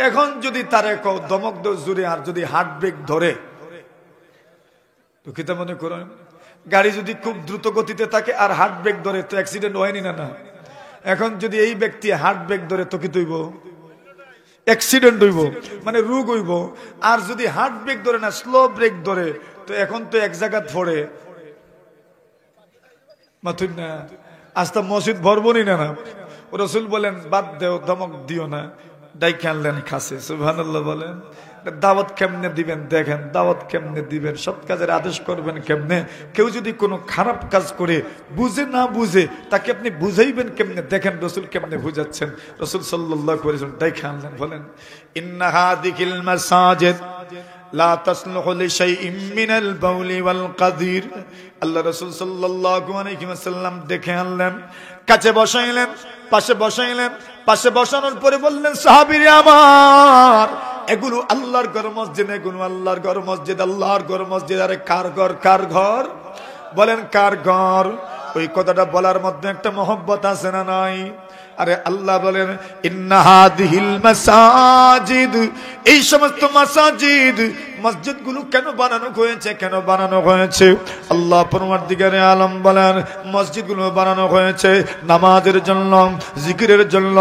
এখন যদি তারে ধমক দাও জোরে, আর যদি হার্ট ব্রেক ধরে তো কিতা মনে করেন? গাড়ি যদি খুব দ্রুত গতিতে থাকে আর হার্ট ব্রেক ধরে তো অ্যাক্সিডেন্ট হয়নি না? এখন যদি এই ব্যক্তি হার্ট ব্রেক ধরে তো কি হইব? অ্যাক্সিডেন্ট হইব, মানে রোগ হইব। আর যদি হার্ট ব্রেক ধরে না, স্লো ব্রেক ধরে, তো এখন তো এক জায়গা পড়ে মাথুন না, আস্তা মসজিদ ভরবনি না। রাসূল বলেন বাদ দেও, ধমক দিও না, ডাইকে আনলেন খাসে। সুবহানাল্লাহ বলেন। দাওয়াত কেমনে দিবেন দেখেন, দাওয়াত কেমনে দিবেন, সৎ কাজের আদেশ করবেন কেমনে। কেউ যদি কোনো খারাপ কাজ করে বুঝে না বুঝে তাকে আপনি বুঝাইবেন কেমনে দেখেন রসুল কেমনে বুঝাচ্ছেন। রসুল সাল্লাল্লাহু আলাইহি ওয়াসাল্লাম দেখে আনলেন, বলেন ইন্না হাদিহিল মাসাজিদ লা তাসলুহু লিশাইইন মিনাল বাউলি ওয়াল কাদির। আল্লাহ রাসূল সাল্লাল্লাহু আলাইহি ওয়াসাল্লাম দেখে আনলেন, কাছে বসাইলেন, পাশে বসাইলেন। পাশে বসানোর পরে বললেন, সাহাবীরা আমার, এগুলো আল্লাহর ঘর মসজিদ, এগুলো আল্লাহর ঘর মসজিদ, আল্লাহর ঘর মসজিদ। আরে কার ঘর? কার ঘর? বলেন কার ঘর? ওই কথাটা বলার মধ্যে একটা মহব্বত আছে না নাই? আরে আল্লাহ বলেন ইন্না হাদিহিল মাসাজিদ, এই সমস্ত মাসাজিদ, মসজিদগুলো কেন বানানো হয়েছে? কেন বানানো হয়েছে? আল্লাহ পরওয়ারদিগারে আলম বলেন মসজিদগুলো বানানো হয়েছে নামাজের জন্য, জিকিরের জন্য,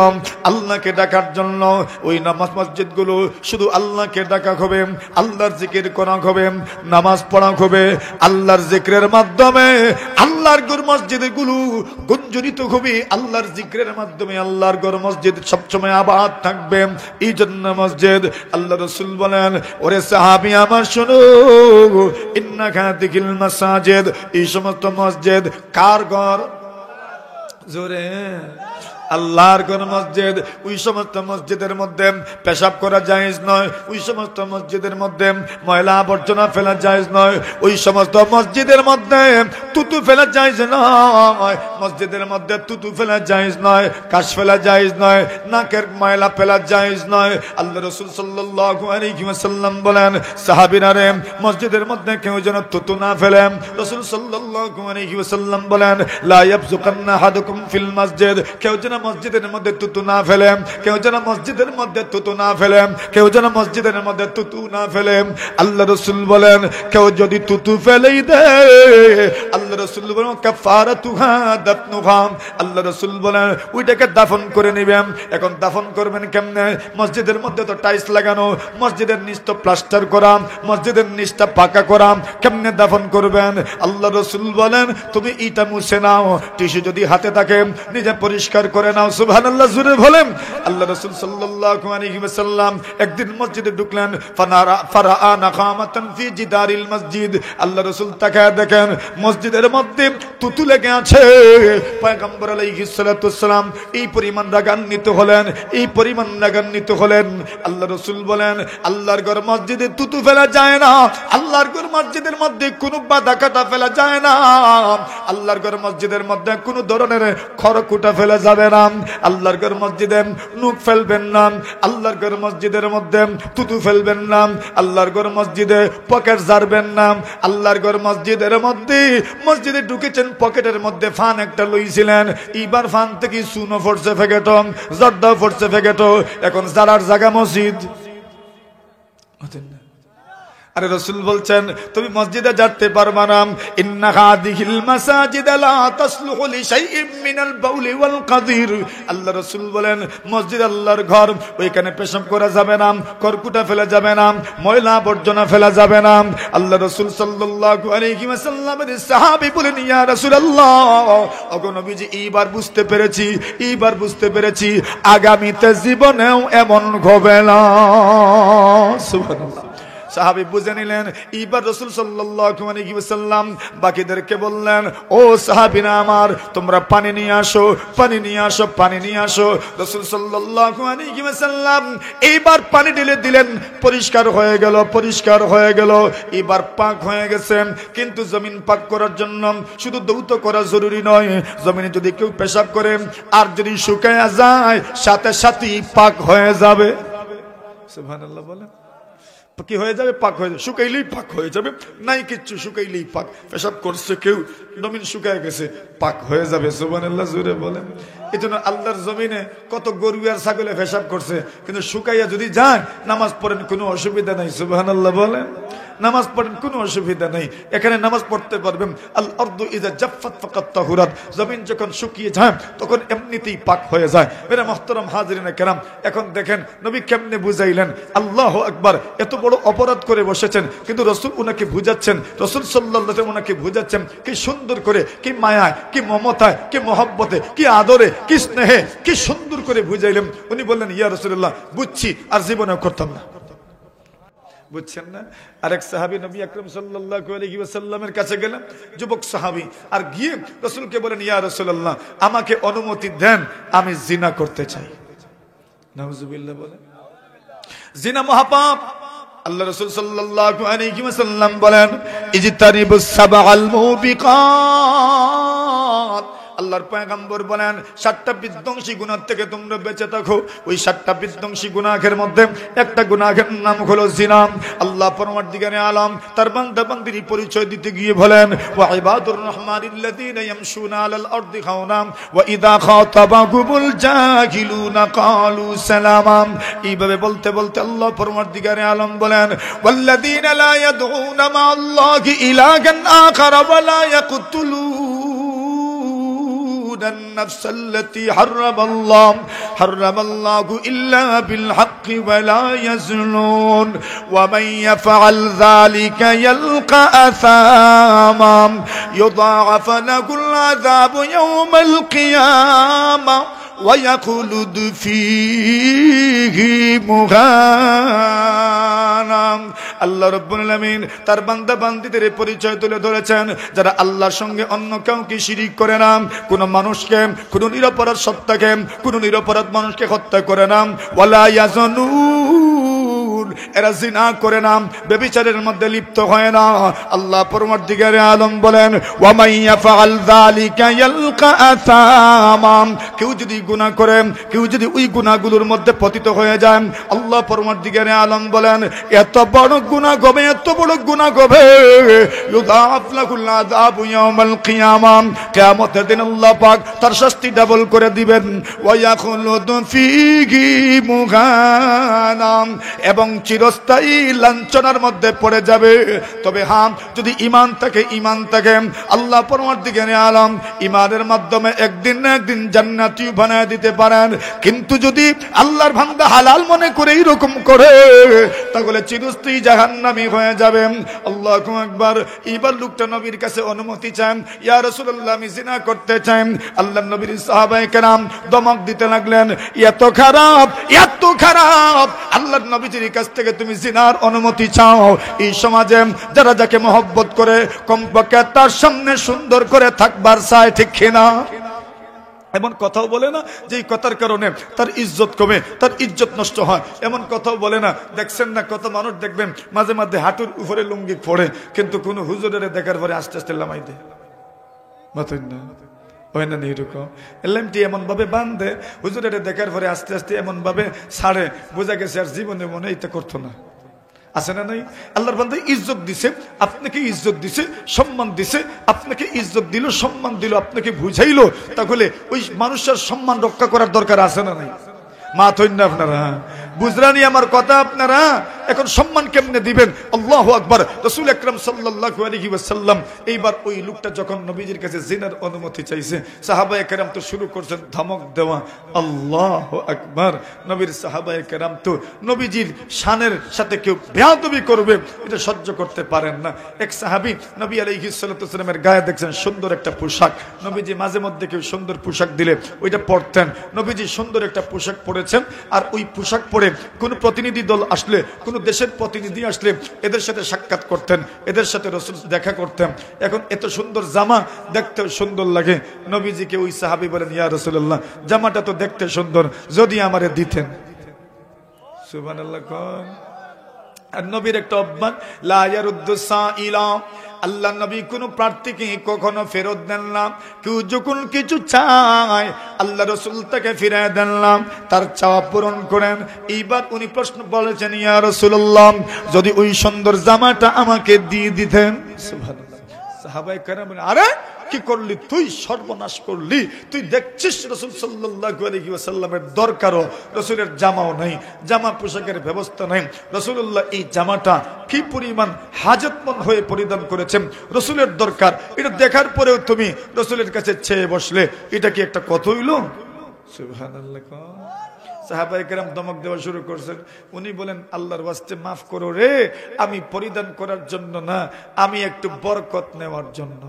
আল্লাহকে ডাকার জন্য। ওই নামাজ মসজিদগুলো শুধু আল্লাহকে ডাকা হবে, আল্লাহর জিকির করা হবে, নামাজ পড়া হবে। আল্লাহর জিকিরের মাধ্যমে আল্লাহর ঘর মসজিদগুলো গুঞ্জরিত হবে, আল্লাহর জিকিরের মাধ্যমে আল্লাহর ঘর মসজিদ সবসময় আবাদ থাকবে। এই জন্য মসজিদ, আল্লাহ রাসূল বলেন, ওরে সাহাবী আমার শোনো, ইন্না হাদিহিল মাসাজিদ, এই সমস্ত মসজিদ কার ঘর? জোরে আল্লাহর ঘর মসজিদ। ওই সমস্ত মসজিদের মধ্যে পেশাব করা জায়েজ নয়, ওই সমস্ত মসজিদের মধ্যে ময়লা আবর্জনা ফেলা জায়েজ নয়, ওই সমস্ত মসজিদের মধ্যে তুতু ফেলা জায়েজ নয়, মসজিদের মধ্যে তুতু ফেলা জায়েজ নয়, কাশ ফেলা জায়েজ নয়, নাকের ময়লা ফেলা জায়েজ নয়। আল্লাহ রাসূল সাল্লাল্লাহু আলাইহি ওয়াসাল্লাম বলেন, সাহাবীরা রে, মসজিদের মধ্যে কেউ যেন তুতু না ফেলে। রাসূল সাল্লাল্লাহু আলাইহি ওয়াসাল্লাম বলেন, লা ইয়াবযুকান্না আহাদুকুম ফিল মসজিদ, কেউ যেন মসজিদের মধ্যে তুতু না ফেলে, কেউ যেন মসজিদের মধ্যে তুতু না ফেলে, কেউ যেন মসজিদের মধ্যে তুতু না ফেলে। আল্লাহ রাসূল বলেন, কেউ যদি তুতু ফেলেই দেয়, আল্লাহ রাসূল বলেন কাফারাতুহা দাফনুহা, আল্লাহ রাসূল বলেন ওইটাকে দাফন করে নেবেন। এখন দাফন করবেন কেমনে? মসজিদের মধ্যে তো টাইলস লাগানো, মসজিদের নিচ তো প্লাস্টার করা, মসজিদের নিচটা পাকা করা, কেমনে দাফন করবেন? আল্লাহ রাসূল বলেন তুমি ইটা মুছে নাও, টিস্যু যদি হাতে থাকে নিজে পরিষ্কার করে নাও। সুবহানাল্লাহ, জোরে বলেন। আল্লাহ রাসূল সাল্লাল্লাহু আলাইহি ওয়াসাল্লাম একদিন মসজিদে ঢুকলেন, ফারাআ নাখামাতান ফি জিদারিল মসজিদ। আল্লাহ রাসূল তাকায় দেখেন মসজিদের মধ্যে তুতু লেগে আছে। পয়গম্বর আলাইহিস সালাতু ওয়াসসালাম এই পরিমাণ রাগান্বিত হলেন, এই পরিমাণ রাগান্বিত হলেন। আল্লাহ রাসূল বলেন, আল্লাহর ঘর মসজিদে তুতু ফেলা যায় না, আল্লাহর ঘর মসজিদের মধ্যে কোনো বাধা কাটা ফেলা যায় না, আল্লাহর ঘর মসজিদের মধ্যে কোনো ধরনের খড়কুটা ফেলা যাবে না, আল্লাহর ঘর মসজিদে নুক ফেলবেন না, আল্লাহর ঘর মসজিদের মধ্যে তুতু ফেলবেন না, আল্লাহর ঘর মসজিদে পকেট ঝাড়বেন না, আল্লাহর ঘর মসজিদের মধ্যে, মসজিদে ঢুকেছেন পকেটের মধ্যে ফান একটা লইছিলেন, এইবার ফান থেকে সুনো ফোরছে ফেকেটো, জর্দা ফোরছে ফেকেটো, এখন জারার জায়গা মসজিদ। আরে রাসূল বলছেন তুমি মসজিদে যেতে পারবা না, ইন্না হাদিহিল মাসাজিদ লা তাসলুহু লিশাইইন মিনাল বাউলি ওয়াল কাদির। আল্লাহ রাসূল বলেন মসজিদ আল্লাহর ঘর, ওইখানে পেশাব করা যাবে না, খড়কুটা ফেলা যাবে না, ময়লা আবর্জনা ফেলা যাবে না। আল্লাহ রাসূল সাল্লাল্লাহু আলাইহি ওয়াসাল্লামের সাহাবী বলেন, ইয়া রাসূলুল্লাহ, ওগো নবীজি এইবার বুঝতে পেরেছি, এইবার বুঝতে পেরেছি, আগামীতে জীবনেও এমন হবে না। সুবহানাল্লাহ। সাহাবী বুঝে নিলেন। এইবার রাসূল সাল্লাল্লাহু আলাইহি ওয়াসাল্লাম বাকিদেরকে বললেন, ও সাহাবীরা আমার, তোমরা পানি নিয়ে আসো, পানি নিয়ে আসো, পানি নিয়ে আসো। রাসূল সাল্লাল্লাহু আলাইহি ওয়াসাল্লাম এইবার পানি ঢেলে দিলেন, পরিষ্কার হয়ে গেল, পরিষ্কার হয়ে গেল, এবার পাক হয়ে গেছে। কিন্তু জমিন পাক করার জন্য শুধু দৌত করা জরুরি নয়, জমিনে যদি কেউ পেশাব করে আর যদি শুকায়া যায় সাথে সাথেই পাক হয়ে যাবে। সুবহানাল্লাহ বলেন। কি হয়ে যাবে? পাক হয়ে যাবে, শুকাইলেই পাক হয়ে যাবে, নাই কিচ্ছু, শুকাইলেই পাক। পেশাব করছে কেউ, জমিন শুকায় গেছে, পাক হয়ে যাবে। সুবহানাল্লাহ, জোরে বলেন। এই জন্য আল্লাহর জমিনে কত গরু আর ছাগলে পেশাব করছে, কিন্তু শুকাইয়া যদি যায় নামাজ পড়েন কোনো অসুবিধা নাই। সুবহানাল্লাহ বলেন। নামাজ পড়েন কোনো অসুবিধা নেই, এখানে নামাজ পড়তে পারবেন। আল আরদু ইযা জাফফাত ফাকাত তাহুরাত, জমিন যখন শুকিয়ে যায় তখন এমনিতেই পাক হয়ে যায়। মেরা মুহতারাম হাজিরিনে কেরাম, এখন দেখেন নবী কেমনে বুঝাইলেন। আল্লাহু আকবার। এত বড় অপরাধ করে বসেছেন, কিন্তু রাসূল উনাকে বুঝাচ্ছেন, রাসূল সাল্লাল্লাহু আলাইহি ওয়াসাল্লাম উনাকে বুঝাচ্ছেন কি সুন্দর করে, কি মায়ায়, কি মমতায়, কি মহব্বতে, কি আদরে, কি স্নেহে, কি সুন্দর করে বুঝাইলেন। উনি বললেন, ইয়া রাসূলুল্লাহ বুঝছি, আর জীবনেও করতাম না। বুঝছেন না? আরেক সাহাবী নবী আকরাম সাল্লাল্লাহু আলাইহি ওয়াসাল্লামের কাছে গেলেন, যুবক সাহাবী, আর গিয়ে রাসূলকে বলেন, ইয়া রাসূলুল্লাহ, আমাকে অনুমতি দেন, আমি জিনা করতে চাই। নাউজুবিল্লাহ বলেন, জিনা মহাপাপ। আল্লাহ রাসূল সাল্লাল্লাহু আলাইহি ওয়াসাল্লাম বলেন, ইজতানিবুস সাবআল মুবিকাত। আল্লাহর পয়গম্বর বলেন, 7টা বিধ্বংসী গুনাহ থেকে তোমরা বেঁচে থাকো। ওই 7টা বিধ্বংসী গুনাহের মধ্যে একটা গুনাহের নাম হলো জিনা। আল্লাহ পরমার্দিগারে আলম তার বান্দা বান্দির পরিচয় দিতে গিয়ে বলেন, ওয়া ইবাদুর রহমানিল্লাযীনা ইয়ামশুনা আলাল আরদি খাওনা ওয়া ইযা খাতাবাহুমুল জাহিলুনা ক্বালু সালামা। এইভাবে বলতে বলতে আল্লাহ পরমার্দিগারে আলম বলেন, ওয়াল্লাযীনা লা ইয়াদউনা মা'আল্লাহি ইলাহান আখারা ওয়া লা ইয়াকতুলুন النفس التي حرم الله إلا بالحق ولا يزنون ومن يفعل ذلك يلقى أثاما يضاعف له العذاب يوم القيامة ويخلد فيه مهانا। আল্লাহ রাব্বুল আলামিন তার বান্দা বান্দীদের পরিচয় তুলে ধরেছেন, যারা আল্লাহর সঙ্গে অন্য কাউকে শিরিক করে না, কোন মানুষকে, কোন নিরপরাধ সত্তাকে, কোন নিরপরাধ মানুষকে হত্যা করে না, ওয়ালা ইয়াজনুন, এরা জিনা করে না, ব্যভিচারের মধ্যে লিপ্ত হয় না। আল্লাহ পরমার্দিগারে আলম বলেন, ওয়া মান ইয়াফআল যালিকা ইয়ালকা আসামা। কেউ যদি গুনাহ করে, কেউ যদি ওই গুনাহগুলোর মধ্যে পতিত হয়ে যায়, আল্লাহ পরমার্দিগারে আলম বলেন, এত বড় গুনাহ হবে, এত বড় গুনাহ হবে, ইউদাফ লাহুল আযাবু ইয়াউমাল কিয়ামা, কিয়ামতের দিন আল্লাহ পাক তার শাস্তি ডাবল করে দিবেন। ওয়া ইয়াখলুদু ফীহি মুগানা, এবং চিরস্থায়ী লাঞ্ছনার মধ্যে পড়ে যাবে। তবে হ্যাঁ, যদি ঈমান থাকে, ঈমান থাকে, আল্লাহ পরমার্দিগারে আলম ঈমানের মাধ্যমে একদিন না একদিন জান্নাতি বানায় দিতে পারেন। কিন্তু যদি আল্লাহর বান্দা হালাল মনে করে এরকম করে, তাহলে চিরস্থায়ী জাহান্নামী হয়ে যাবে। আল্লাহু আকবার। এবার লোকটা নবীর কাছে অনুমতি চান, ইয়া রাসূলুল্লাহ, আমি জিনা করতে চাই। আল্লাহর নবীর সাহাবায়ে কেরাম দমক দিতে লাগলেন, এত খারাপ, এত খারাপ, আল্লাহর নবীজির কাছ থেকে তুমি জিনার অনুমতি চাও? এই সমাজে যারা যাকে মহব্বত করে, কমপক্ষে তার সামনে সুন্দর করে থাকবার চায়, ঠিক কিনা? এমন কথাও বলে না যে এই কথার কারণে তার ইজ্জত কমে, তার ইজ্জত নষ্ট হয়, এমন কথাও বলে না। দেখছেন না, কত মানুষ দেখবেন মাঝে মাঝে হাঁটুর উপরে লুঙ্গি পড়ে, কিন্তু কোন হুজুরের দেখার পরে আস্তে আস্তে লামাই দেয়, মাথুন না হয় না? এরকম এলামটি এমন ভাবে বান্ধে, হুজুরের দেখার পরে আস্তে আস্তে এমন ভাবে ছাড়ে, বোঝা গেছে আর জীবনে মনে এটা করতো না। আছে না নাই? আল্লাহর বান্দা ইজ্জত দিছে, আপনাকে ইজ্জত দিছে, সম্মান দিছে, আপনাকে ইজ্জত দিল, সম্মান দিল, আপনাকে বুঝাইলো, তাহলে ওই মানুষের সম্মান রক্ষা করার দরকার আছে না নাই? মা থইন না আপনারা, বুঝরানি আমার কথা আপনারা। এখন সম্মান কেমনে দিবেন? আল্লাহু আকবার। রাসূল আকরাম সাল্লাল্লাহু আলাইহি ওয়াসাল্লাম এইবার ওই লোকটা যখন নবীজির কাছে জিনার অনুমতি চাইছে, সাহাবায়ে কেরাম তো শুরু করছেন ধমক দেওয়া, আল্লাহু আকবার। নবীর সাহাবায়ে কেরাম তো নবীজির শানের সাথে কেউ বেয়াদবি করবে এটা সহ্য করতে পারেন না। এক সাহাবী নবী আলাইহিস সালাতু ওয়াস সালামের গায়ে দেখছেন সুন্দর একটা পোশাক, নবীজি মাঝে মধ্যে কেউ সুন্দর পোশাক দিলে ওইটা পরতেন। নবীজি সুন্দর একটা পোশাক পরেছেন, আর ওই পোশাক পরে কোন প্রতিনিধি দল আসলে, কোন দেশের প্রতিনিধি আসলে এদের সাথে সাক্ষাৎ করতেন, এদের সাথে রাসূল দেখা করতেন। এখন এত সুন্দর জামা দেখতে সুন্দর লাগে, নবীজিকে ওই সাহাবী বলেন, ইয়া রাসূলুল্লাহ, জামাটা তো দেখতে সুন্দর, যদি আমারে দিতেন। সুবহানাল্লাহ। আর নবীর একটা অভ্যাস, লা ইয়ারুদ্দু সাইলা, আল্লাহ নবী কোন প্রার্থীকে কখনো ফেরত দেন না। কেউ যখন কিছু চায়, আল্লাহ রাসূল তাকে ফিরিয়ে দেন না, তার চাওয়া পূরণ করেন। এইবার উনি প্রশ্ন বলেছেন, ইয়া রাসূলুল্লাহ, যদি ওই সুন্দর জামাটা আমাকে দিয়ে দিতেন। সুবহানাল্লাহ। সাহাবায়ে কেরাম বলেন, আরে কি করলি তুই? সর্বনাশ করলি তুই। দেখছিস রাসূল সাল্লাল্লাহু আলাইহি ওয়াসাল্লামের দরকারও রাসূলের জামাও নাই, জামা পোশাকের ব্যবস্থা নাই। রাসূলুল্লাহ এই জামাটা কি পরিমাণ হাজতমন্দ হয়ে পরিধান করেছেন, রাসূলের দরকার, এটা দেখার পরেও তুমি রাসূলের কাছে চেয়ে বসলে, এটা কি একটা কথা হইল? সুবহানাল্লাহ। সাহাবায়ে কেরাম ধমক দেওয়া শুরু করছেন। উনি বলেন, আল্লাহর ওয়াস্তে মাফ করো রে, আমি পরিধান করার জন্য না, আমি একটু বরকত নেওয়ার জন্য।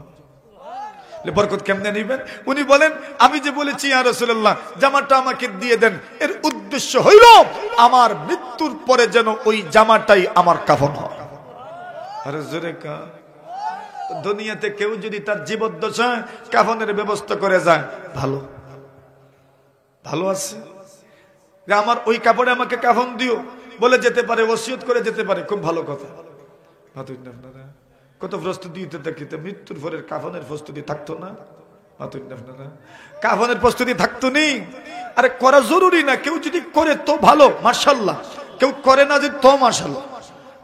বরকত কেমনে নিবেন? উনি বলেন, আমি যে বলেছি ইয়া রাসূলুল্লাহ জামাটা আমাকে দিয়ে দেন, এর উদ্দেশ্য হইল আমার মৃত্যুর পরে যেন ওই জামাটাই আমার কাফন হয়। আরে জোরে কা। দুনিয়াতে কেউ যদি তার জীবদ্দশায় কাফনের ব্যবস্থা করে যায়, ভালো ভালো আছে, আমার ওই কাপড়ে আমাকে কাফন দিও বলে যেতে পারে, ওসিয়ত করে যেতে পারে, খুব ভালো কথা। কত প্রস্তুতি দিতে থাকিতে মৃত্যুর পরে কাফনের প্রস্তুতি থাকতো না? কাফনের প্রস্তুতি থাকতো নি? আরে করা জরুরি না, কেউ যদি করে তো ভালো, মাশাআল্লাহ। কেউ করে না যে তো মাশাআল্লাহ।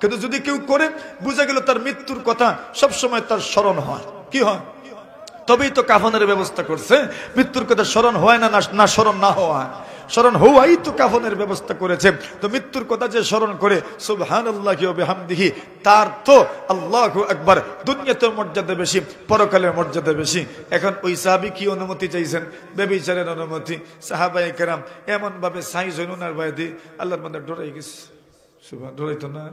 কিন্তু যদি কেউ করে, বুঝা গেল তার মৃত্যুর কথা সবসময় তার স্মরণ হয়। কি হয়? তবেই তো কাফনের ব্যবস্থা করছে। মৃত্যুর কথা স্মরণ হয় না, না স্মরণ না হওয়া, স্মরণ হওয়াই তো কাফনের ব্যবস্থা করেছে। তো মৃত্যুর কথা যে স্মরণ করে সুবহানাল্লাহি ওয়া বিহামদিহি, তার তো আল্লাহু আকবার দুনিয়াতে মর্যাদা বেশি, পরকালের মর্যাদা বেশি। এখন ওই সাহাবী কি অনুমতি চাইছেন? বেবিচারের অনুমতি। সাহাবায়ে কেরাম এমন ভাবে সাইজ হইল না বাইদি, আল্লাহর মধ্যে ডরাই গেছে। সুবহান, ডরাইতো না?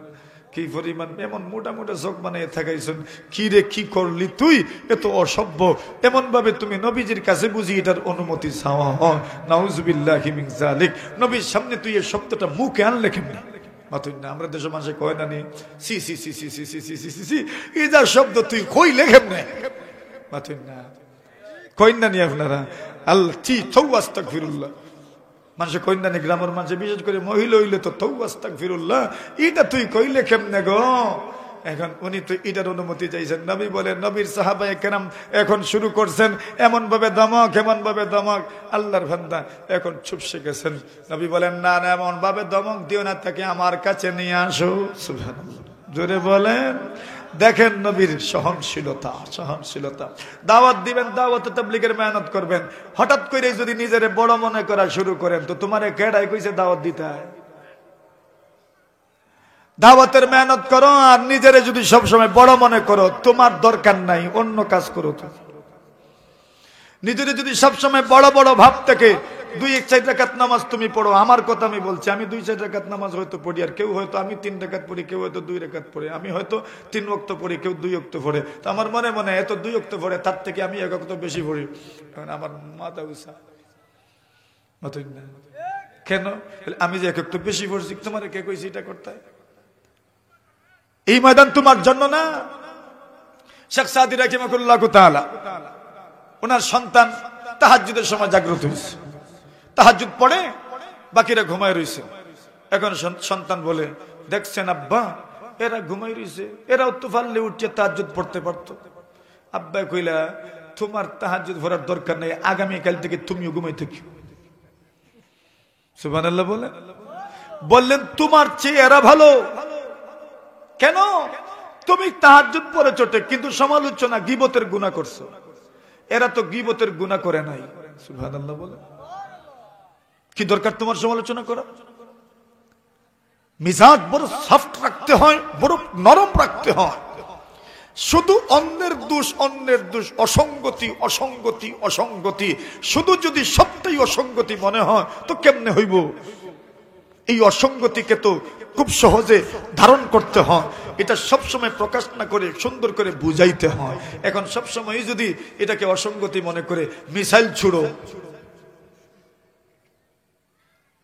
কি পরিমাণ এমন মোটা মোটা চোখ বানিয়ে থাকাইছেন, কি রে কি করলি তুই, এত অসভ্য। এমন ভাবে তুমি নবীজির কাছে বুঝি এটার অনুমতি চাওয়া হয়? নাউজুবিল্লাহি মিন যালিক। নবীর সামনে তুই এই শব্দটা মুখে আনলে কেমনে? মাতুই না, আমরা দেশের মানুষে কয় না নি সি সি সি সি সি সি সি সি সি সি, এই যা শব্দ তুই কইলে কেমনে? মাতুই না, কই না নি আপনারা? আল্লাহ তি তাওবা আস্তাগফিরুল্লাহ। মানুষে কইনা নি, গ্রামের মানুষে বিশেষ করে মহিলা হইলে তো তাওবা আস্তাগফিরুল্লাহ, এটা তুই কইলে কেমনে গো? এখন উনি তো এটার অনুমতি চাইছেন। নবী বলেন, নবীর সাহাবায়ে কেরাম এখন শুরু করছেন এমন ভাবে দমক, এমন ভাবে দমক, আল্লাহর বান্দা এখন চুপ শিখেছেন। নবী বলেন, না না, এমন ভাবে দমক দিও না, তাকে আমার কাছে নিয়ে আসো। সুবহানাল্লাহ, জোরে বলেন। দেখেন নবীর সহনশীলতা, সহনশীলতা। দাওয়াত দিবেন, দাওয়াত তাবলীগের মেহনত করবেন, হঠাৎ করে যদি নিজেরে বড় মনে করা শুরু করেন তো তোমারে কেডাই কইছে দাওয়াত দিতে হয়? দাওয়াতের মেহনত করো, আর নিজেরে যদি সবসময় বড় মনে করো, তোমার দরকার নাই, অন্য কাজ করো। তো নিজেরে যদি সবসময় বড় বড় ভাব থেকে 2-4 রাকাত নামাজ তুমি পড়ো, আমার কথা আমি বলছি, আমি 2-4 রাকাত নামাজ হয়তো পড়ি, আর কেউ হয়তো আমি 3 রাকাত পড়ি, কেউ হয়তো 2 রাকাত পড়ে, আমি হয়তো 3 ওয়াক্ত পড়ি, কেউ 2 ওয়াক্ত পড়ে। তো আমার মনে মনে এত 2 ওয়াক্ত পড়ে, তার থেকে আমি 1 ওয়াক্ত বেশি পড়ি, আমার মাথা উঁচা। কেন? আমি যে 1 ওয়াক্ত বেশি পড়ছি, তোমার কে কইছি এটা করতে? এই ময়দান তোমার জন্য না। শেখ সাদি রাহিমাহুল্লাহু তাআলা, ওনার সন্তান তাহাজ্জুদের সময় জাগ্রত হয়েছে, তাহাজ্জুদ পড়ে, বাকিরা ঘুমায় রয়েছে। এখন সন্তান বলে, দেখছেন আব্বা, এরা ঘুমাই রয়েছে, এরাও তো পারলে উঠে তাহাজ্জুদ পড়তে পারতো। আব্বা কইলা, তোমার তাহাজ্জুদ পড়ার দরকার নেই, আগামীকাল থেকে তুমিও ঘুমাই থাকি। সুবহানাল্লাহ বলে বললেন, তোমার চেয়ে এরা ভালো। কেন? তুমি তাহাজ্জুদ পড়ে চটে, কিন্তু সমালোচনা গীবতের গুনাহ করছো, এরা তো গীবতের গুনাহ করে নাই। সুবহানাল্লাহ বলে, কি দরকার তোমার সমালোচনা করা? মিজাজ বড় সফট রাখতে হয়, বড় নরম রাখতে হয়। শুধু অন্যের দোষ, অন্যের দোষ, অসঙ্গতি অসঙ্গতি অসঙ্গতি, শুধু যদি সবটাই অসঙ্গতি মনে হয় তো কেমনে হইব? এই অসঙ্গতিকে তো খুব সহজে ধারণ করতে হয়, এটা সবসময় প্রকাশ না করে সুন্দর করে বুঝাইতে হয়। এখন সবসময় যদি এটাকে অসঙ্গতি মনে করে মিসাইল ছুড়ো,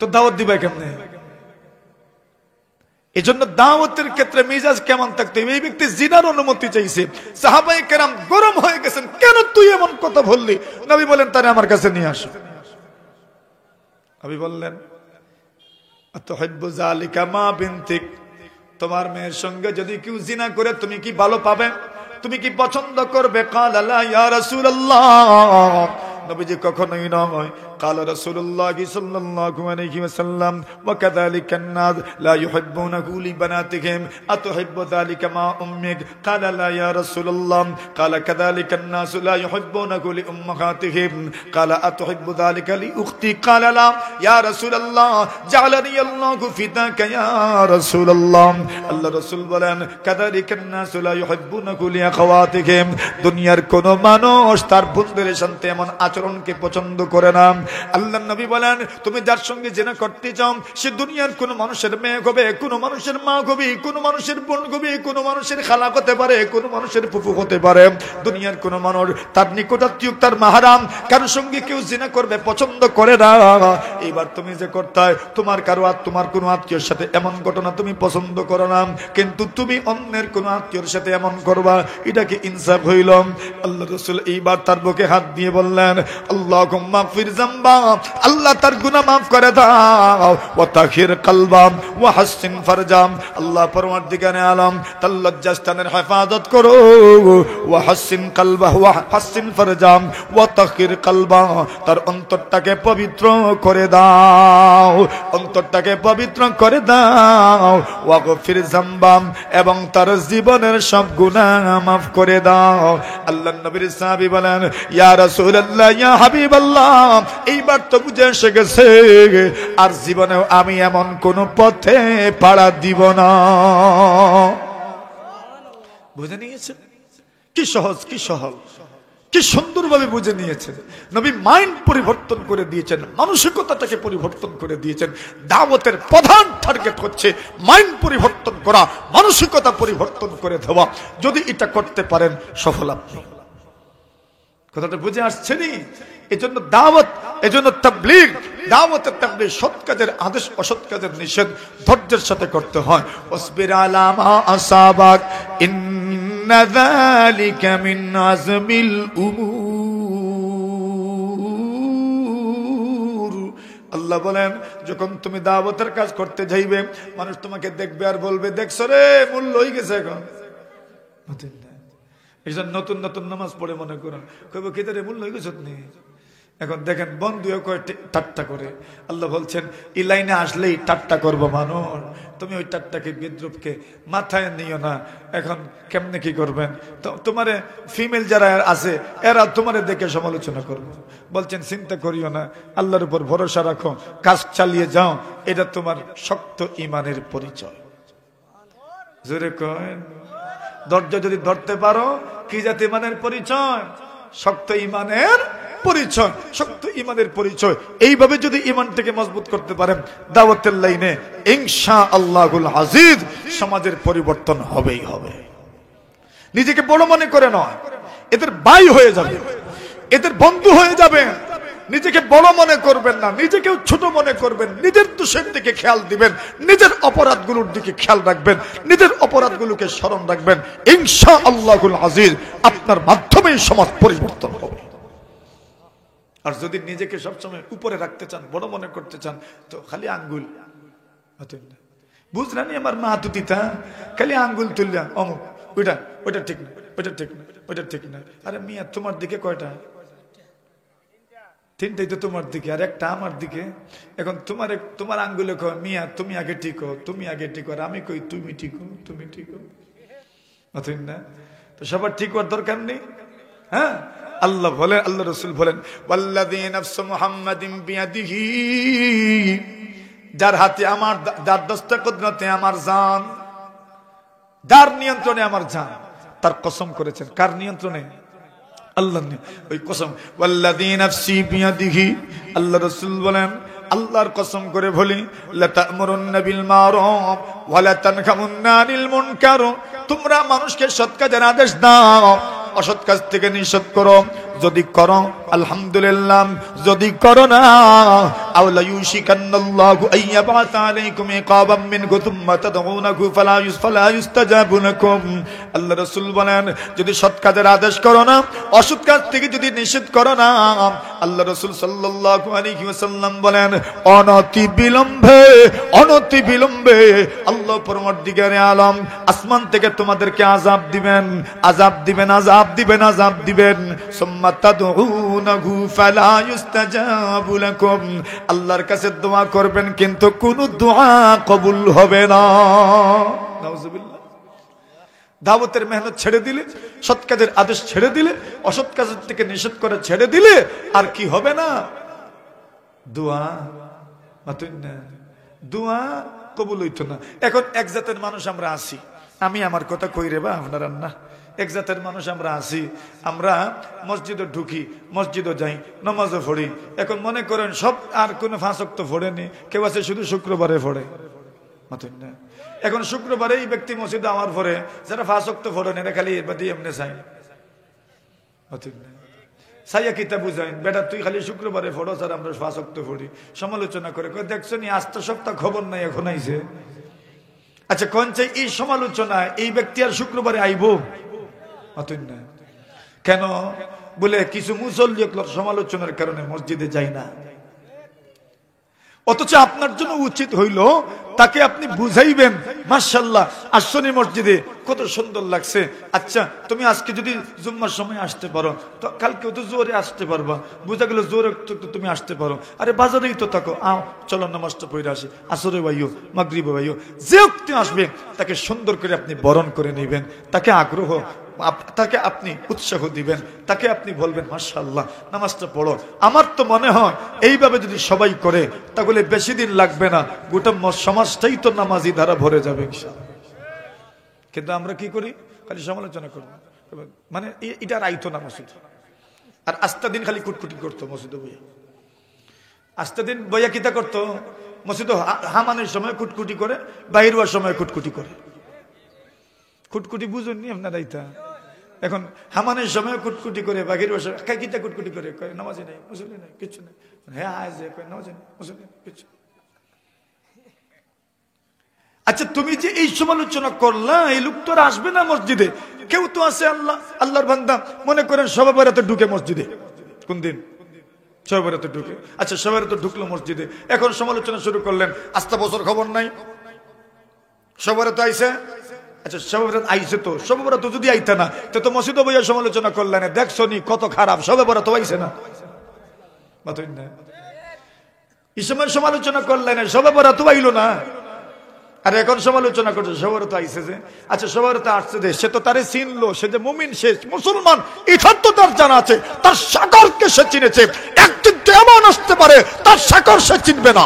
তো দাওয়াত দিবে কেমনে? এজন্য দাওয়াতের ক্ষেত্রে মিজাজ কেমন থাকতে হবে? এই ব্যক্তি জিনার অনুমতি চাইছে, সাহাবায়ে কেরাম গরম হয়ে গেছেন, কেন তুই এমন কথা বললি? নবী বলেন, তারে আমার কাছে নিয়ে আসো। নবী বললেন, আতুহিব্বু যালিকা মা বিনতিক, তোমার মেয়ের সঙ্গে যদি কেউ জিনা করে তুমি কি ভালো পাবে? তুমি কি পছন্দ করবে? ক্বালা লা ইয়া রাসূলুল্লাহ, নবীজি কখনোই নয়। ক্বালা রাসূলুল্লাহ সাল্লাল্লাহু আলাইহি ওয়াসাল্লাম, ওয়া কাযালিকা আন-নাস লা ইউহিব্বুনাহু লিবানাতিহিম, আতুহিব্বু যালিকা মা উম্মিক? ক্বালা লা ইয়া রাসূলুল্লাহ, ক্বালা কাযালিকা আন-নাস লা ইউহিব্বুনাহু লিউম্মাহাতিহিম, ক্বালা আতুহিব্বু যালিকা লিউখতি? ক্বালা লা ইয়া রাসূলুল্লাহ, জাআলানি আল্লাহু ফিদাকা ইয়া রাসূলুল্লাহ। আল্লাহ রাসূল বলেন, কাযালিকা আন-নাস লা ইউহিব্বুনাহু লিআখাওয়াতিহিম, দুনিয়ার কোন মানুষ তার বন্ধুদের সাথে এমন আচরণ আচরণকে পছন্দ করে না। আল্লাহর নবী বলেন, তুমি যার সঙ্গে জিনা করতে চাও সে দুনিয়ার কোন মানুষের মেয়ে হবে, কোন মানুষের মা হবে, কোন মানুষের বোন হবে, কোন মানুষের খালা হতে পারে, কোন মানুষের ফুফু হতে পারে। দুনিয়ার কোন মানুষ তার নিকটাত্মীয়, তার মাহারাম কারোর সঙ্গে কেউ জিনা করবে পছন্দ করে না। এইবার তুমি যে করতে তোমার কোন আত্মীয়ের সাথে এমন ঘটনা তুমি পছন্দ করো না, কিন্তু তুমি অন্যের কোন আত্মীয়ের সাথে এমন করবা, এটা কি ইনসাফ হইল? আল্লাহ রাসূল এইবার তার বুকে হাত দিয়ে বললেন, আল্লাহুম্মা গফির যামবা, আল্লাহ তার গুনাহ মাফ করে দাও, ওয়া তাহির কলবা ওয়া হাসিন ফারজাম, আল্লাহ পরওয়ারদিগারে আলম তার লজ্জাস্থানের হেফাজত করো, ওয়া হাসিন কলবা ওয়া হাসিন ফারজাম ওয়া তাহির কলবা, তার অন্তরটাকে পবিত্র করে দাও, অন্তরটাকে পবিত্র করে দাও, ওয়া গফির যামবা, এবং তার জীবনের সব গুনাহ মাফ করে দাও। আল্লাহর নবীর সাহাবী বলেন, ইয়া রাসূলুল্লাহ, ইয়া হাবিবাল্লাহ, এইবার তো বুঝে এসে গেছে আর জীবনেও আমি এমন কোন পথে পাড়া দিব না। বুঝে নিয়েছেন? কি সহজ, কি সহজ, কি সুন্দরভাবে বুঝে নিয়েছেন। নবী মাইন্ড পরিবর্তন করে দিয়েছেন, মানসিকতাটাকে পরিবর্তন করে দিয়েছেন। দাওয়াতের প্রধান টার্গেট হচ্ছে মাইন্ড পরিবর্তন করা, মানসিকতা পরিবর্তন করে দেওয়া। যদি এটা করতে পারেন সফল আপনি। কথাটা বুঝে আসছেনি? এজন্য দাওয়াত, এজন্য তাবলীগ, দাওয়াতের তাবলীগ সৎ কাজের আদেশ, অসৎ কাজের নিষেধ ধৈর্যের সাথে করতে হয়। ওয়াসবির আলা মা আসাবাক ইন্না যালিকা মিন আযমিল উমুর। আল্লাহ বলেন, যখন তুমি দাওয়াতের কাজ করতে যাইবে, মানুষ তোমাকে দেখবে আর বলবে, দেখছো রে মূল্য হয়ে গেছে। এখন নতুন নতুন নামাজ পড়ে মনে করেন কইব কি রে মূল্য হয়ে গেছে। এখন দেখেন বন্ধুও কয় ঠাট্টা করে। আল্লাহ বলছেন, এই লাইনে আসলেই ঠাট্টা করবো মানুষ, তুমি ওই ঠাট্টাকে, বিদ্রুপকে মাথায় নিও না। এখন কেমনে কি করবেন? তো তোমারে ফিমেল যারা আছে এরা তোমারে দেখে সমালোচনা করবে। বলছেন চিন্তা করিও না, আল্লাহর উপর ভরসা রাখো, কাজ চালিয়ে যাও, এটা তোমার শক্ত ইমানের পরিচয়। জোরে কয়, ধৈর্য যদি ধরতে পারো, কি জাতি ইমানের পরিচয়? শক্ত ইমানের পরিচয়, শক্ত ইমানের পরিচয়। এইভাবে যদি ইমানটাকে মজবুত করতে পারেন দাওয়াতের লাইনে, ইনশাআল্লাহুল আজিজ সমাজের পরিবর্তন হবেই হবে। নিজেকে বড় মনে করে নয়, এদের ভাই হয়ে যাবে, এদের বন্ধু হয়ে যাবে। নিজেকে বড় মনে করবেন না, নিজেকেও ছোট মনে করবেন। নিজের দোষের দিকে খেয়াল দিবেন, নিজের অপরাধগুলোর দিকে খেয়াল রাখবেন, নিজের অপরাধগুলোকে স্মরণ রাখবেন। ইনশাআল্লাহুল আজিজ আপনার মাধ্যমেই সমাজ পরিবর্তন হবে। আর যদি নিজেকে সবসময় উপরে রাখতে চান, বড় মনে করতে চান, তো খালি আঙ্গুল বুঝলেন, আমার মা তুতিতা খালি আঙ্গুল তুললাম, অমুক, ওইটা ওইটা ঠিক না, ওইটা ঠিক না, ওইটা ঠিক না। আরে মিয়া, তোমার দিকে কয়টা? তিনটাই তো তোমার দিকে আর একটা আমার দিকে। এখন তোমার আঙ্গুলে কয় মিয়া তুমি আগে ঠিক হো, তুমি আগে ঠিক হো, আর আমি কই তুমি ঠিক হো, তুমি ঠিক হো। না, তো সবার ঠিক হওয়ার দরকার নেই। হ্যাঁ, আল্লাহ বলেন, আল্লাহ রাসূল বলেন, ওয়াল্লাযী নাফসু মুহাম্মাদিন বিয়াদিহি, যার হাতে আমার, যার দস্তে কুদরতে আমার জান, যার নিয়ন্ত্রণে আমার জান, তার কসম করেছেন। কার নিয়ন্ত্রণে? আল্লাহ। ওই কসম, ওয়াল্লাযী নাফসি বিয়াদিহি, আল্লাহ রাসূল বলেন, আল্লাহর কসম করে বলি, লা তা'মুরুন্না বিল মারুফ ওয়া লা তানহাউন্না আনিল মুনকার, তোমরা মানুষকে সৎ কাজের আদেশ দাও, অসৎ কাজ থেকে নিষেধ করো। যদি করো আলহামদুলিল্লাহ, যদি করো না আওলা ইউশিকান্নাল্লাহু আইয়াবাতা আলাইকুম ইকাবাম মিনহু থুম্মা তাদউনাহু ফালা ইউস্তাজাবু লাকুম। আল্লাহ রাসূল বলেন, যদি সৎ কাজের আদেশ করো না, অসৎ কাজ থেকে যদি নিষেধ করো না, আল্লাহ রাসূল সাল্লাল্লাহু আলাইহি ওয়াসাল্লাম বলেন, অনতি বিলম্বে আল্লাহ পরমর্দিগারে আলম আসমান থেকে তোমাদেরকে আযাব দিবেন, আযাব দিবেন, আযাব দিবেন, আযাব দিবেন। সুম্মা তাদউনাহু ফালা ইউস্তাজাবু লাকুম, আল্লাহর কাছে দোয়া করবেন কিন্তু কোনো দোয়া কবুল হবে না। নাউজুবিল্লাহ। দাওয়াতের মেহনত ছেড়ে দিলে, সৎ কাজের আদেশ ছেড়ে দিলে, অসৎ কাজের থেকে নিষেধ করে ছেড়ে দিলে আর কি হবে না? দোয়া দোয়া কবুল হইতো না। এখন এক জাতের মানুষ আমরা আছি, আমি আমার কথা কই রে বা আপনারা না, এক জাতের মানুষ আমরা আছি, আমরা মসজিদে ঢুকি, মসজিদে যাই, নামাজও পড়ি। এখন মনে করেন সব আর কোনো 5 ওয়াক্ত পড়েনি, কেউ আছে শুধু শুক্রবারে পড়ে। এখন শুক্রবারে এই ব্যক্তি মসজিদে আমার পরে যারা 5 ওয়াক্ত পড়েন এরা খালি এবার এমনি চাই সাইয়া কিতা বুঝাইন, বেটা তুই খালি শুক্রবারে পড়ো স্যার আমরা 5 ওয়াক্ত পড়ি। সমালোচনা করে দেখছো নি আজ তো সপ্তাহ খবর নাই এখন আইছে। আচ্ছা কোন চাই এই সমালোচনা এই ব্যক্তি আর শুক্রবারে আইব না কেন? বলে কিছু মুসল্লি সমালোচনার কারণে মসজিদে যাই না। অথচ আপনার জন্য উচিত হইল তাকে আপনি বুঝাইবেন, মাশাআল্লাহ আসনি মসজিদে কত সুন্দর লাগছে, আচ্ছা তুমি আজকে যদি জুম্মার সময় আসতে পারো তো কালকে তো জোরে আসতে পারবা, বুঝা গেল জোরে তুমি আসতে পারো, আরে বাজারেই তো থাকো, আও চলো নামাজটা পড়ে আসি, আসরে ভাইও মাগরিবে ভাইও, যে ব্যক্তি আসবে তাকে সুন্দর করে আপনি বরণ করে নেবেন, তাকে আগ্রহ তাকে আপনি উৎসাহ দিবেন, তাকে আপনি বলবেন মাশাআল্লাহ নামাজটা পড়ো। আমার তো মনে হয় এইভাবে যদি সবাই করে তাহলে বেশি দিন লাগবে না, গোটা সমাজটাই তো নামাজি দ্বারা ভরে যাবে ইনশাআল্লাহ। কিন্তু আমরা কি করি, খালি সমালোচনা করবো, মানে এটা আইতো না মসজিদ। আর আস্তা দিন খালি কুটকুটি করতো মসজিদে বইয়া, আস্তা দিন বইয়া কিতা করতো মসজিদে হামানের সময় কুটকুটি করে, বাহির হওয়ার সময় কুটকুটি করে। কুটকুটি বুঝুননি আপনারা ইতা, এখন হামানের সময় কুটকুটি করে, বাঘের বসে কিতা কুটকুটি করে, নামাজি নাই মুসল্লি নাই কিছু নেই, হ্যাঁ আজ নামাজি নাই মুসল্লি কিছু। আচ্ছা তুমি যে এই সমালোচনা করলা, এই লোক তো আসবে না মসজিদে। কেউ তো আছে আল্লাহর বান্দা মনে করেন সবে বরাতে ঢুকে মসজিদে, কোন দিন সবে বরাতে ঢুকে, আচ্ছা সবে বরাতে ঢুকলো মসজিদে, এখন সমালোচনা শুরু করলেন, আস্তা বছর খবর নাই, সবে বরাতে আইসে, আচ্ছা সবে বরাত আইসে, তো সবে বরাত যদি আইতে না তো মসজিদে বইয়া সমালোচনা করলেন, দেখছো নি কত খারাপ, সবে বরাত আইসে না, এই সময় সমালোচনা করলেন, সবে বরাত আইলো না, আর এখন সমালোচনা করছে সবে বরাত আইসে যে, আচ্ছা সবে বরাত আসছে যে, সে তো তারে চিনলো, সে যে মুমিন, সে মুসলমান, এটা তো তার জানা আছে, তার সাগরকে সে চিনেছে। একদিন তো এমন আসতে পারে তার সাগর সে চিনবে না,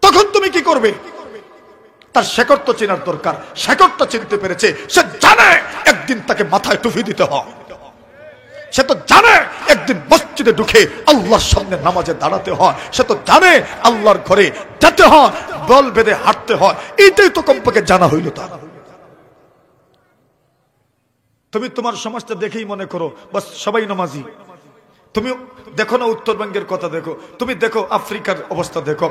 তখন তুমি কি করবে? তার শেকড় তো চেনার দরকার, শেকড়টা চিনতে পেরেছে, সে জানে একদিন তাকে মাথায় টুপি দিতে হয়, সে তো জানে একদিন মসজিদে ঢুকে আল্লাহর সামনে নামাজে দাঁড়াতে হয়, সে তো জানে আল্লাহর ঘরে যেতে হয়, বল বেঁধে হাঁটতে হয়, এইটাই তো কমপক্ষে জানা হইল তার। তুমি তোমার সমাজটা দেখেই মনে করো বাস সবাই নামাজি। তুমি দেখো না উত্তরবঙ্গের কথা দেখো, তুমি দেখো আফ্রিকার অবস্থা দেখো,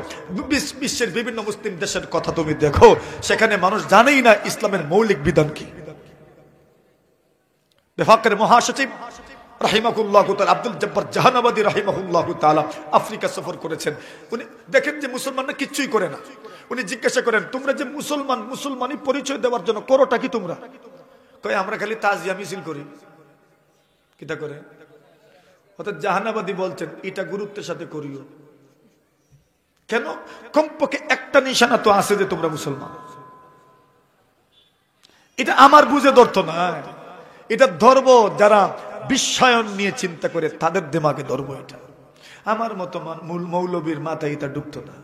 বিশ্বের বিভিন্ন মুসলিম দেশের কথা তুমি দেখো, সেখানে মানুষ জানেই না ইসলামের মৌলিক বিধান কি। বেফাকের মহাসচিব রাহিমাহুল্লাহ তাআলা আব্দুল জব্বার জাহানাবাদী রাহিমাহুল্লাহ তাআলা আফ্রিকা সফর করেছেন। উনি দেখেন যে মুসলমানরা কিচ্ছুই করে না। উনি জিজ্ঞাসা করেন, তোমরা যে মুসলমান, মুসলমানি পরিচয় দেওয়ার জন্য করোটা কি তোমরা? কয় আমরা খালি তাজিয়া মিছিল করি। কিটা করে? অর্থাৎ জাহানাবাদী বলছেন এটা গুরুত্বের সাথে করিও। কেন? কমপক্ষে একটা নিশানা তো আছে যে তোমরা মুসলমান। এটা আমার বুঝে ধরতো না, এটা ধরবো যারা বিশ্বায়ন নিয়ে চিন্তা করে তাদের দিমাগে ধরবো। এটা আমার মতো মূল মৌলবীর মাথায় এটা ঢুকতো না।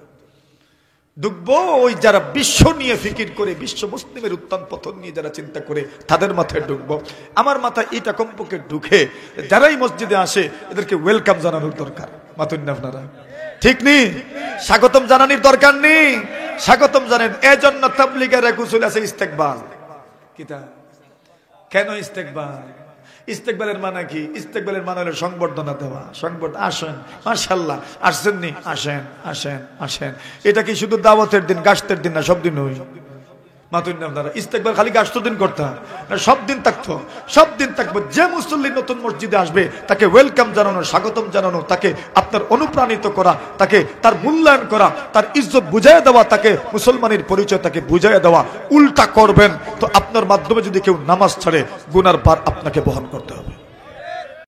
ঢুকবো ওই যারা বিশ্ব নিয়ে ফিকির করে, বিশ্ব মুসলিমের উত্থান পতন নিয়ে যারা চিন্তা করে তাদের মাথায় ঢুকবো। আমার মাথায় এটা কমপক্ষে ঢুকে যারাই মসজিদে আসে এদেরকে ওয়েলকাম জানানোর দরকার। মাতুন না আপনারা? ঠিক নেই? স্বাগতম জানানোর দরকার নেই? স্বাগতম জানেন। এজন্য তাবলীগের এক উসুল আছে ইস্তেকবাল। কিতা? কেন ইস্তেকবাল? ইস্তেকবালের মানে কি? ইস্তেকবালের মানে হলো সংবর্ধনা দেওয়া। সংবর্ধনা, আসেন মাশাআল্লাহ, আসছেন নি, আসেন আসেন আসেন। এটা কি শুধু দাওয়াতের দিন, গাছতের দিন না, সব দিন হই? মাতুন না আপনারা? ইস্তেকবাল খালি গাছতের দিন করতাম না, সব দিন থাকতো, সব দিন থাকবো। যে মুসল্লি নতুন মসজিদে আসবে তাকে ওয়েলকাম জানানো, স্বাগতম জানানো, তাকে আপনার অনুপ্রাণিত করা, তাকে তার মূল্যায়ন করা, তার ইজ্জত বুঝাইয়া দেওয়া, তাকে মুসলমানের পরিচয় তাকে বুঝাইয়া দেওয়া। উল্টা করবেন তো আপনার মাধ্যমে যদি কেউ নামাজ ছাড়ে গুনার ভার আপনাকে বহন করতে হবে।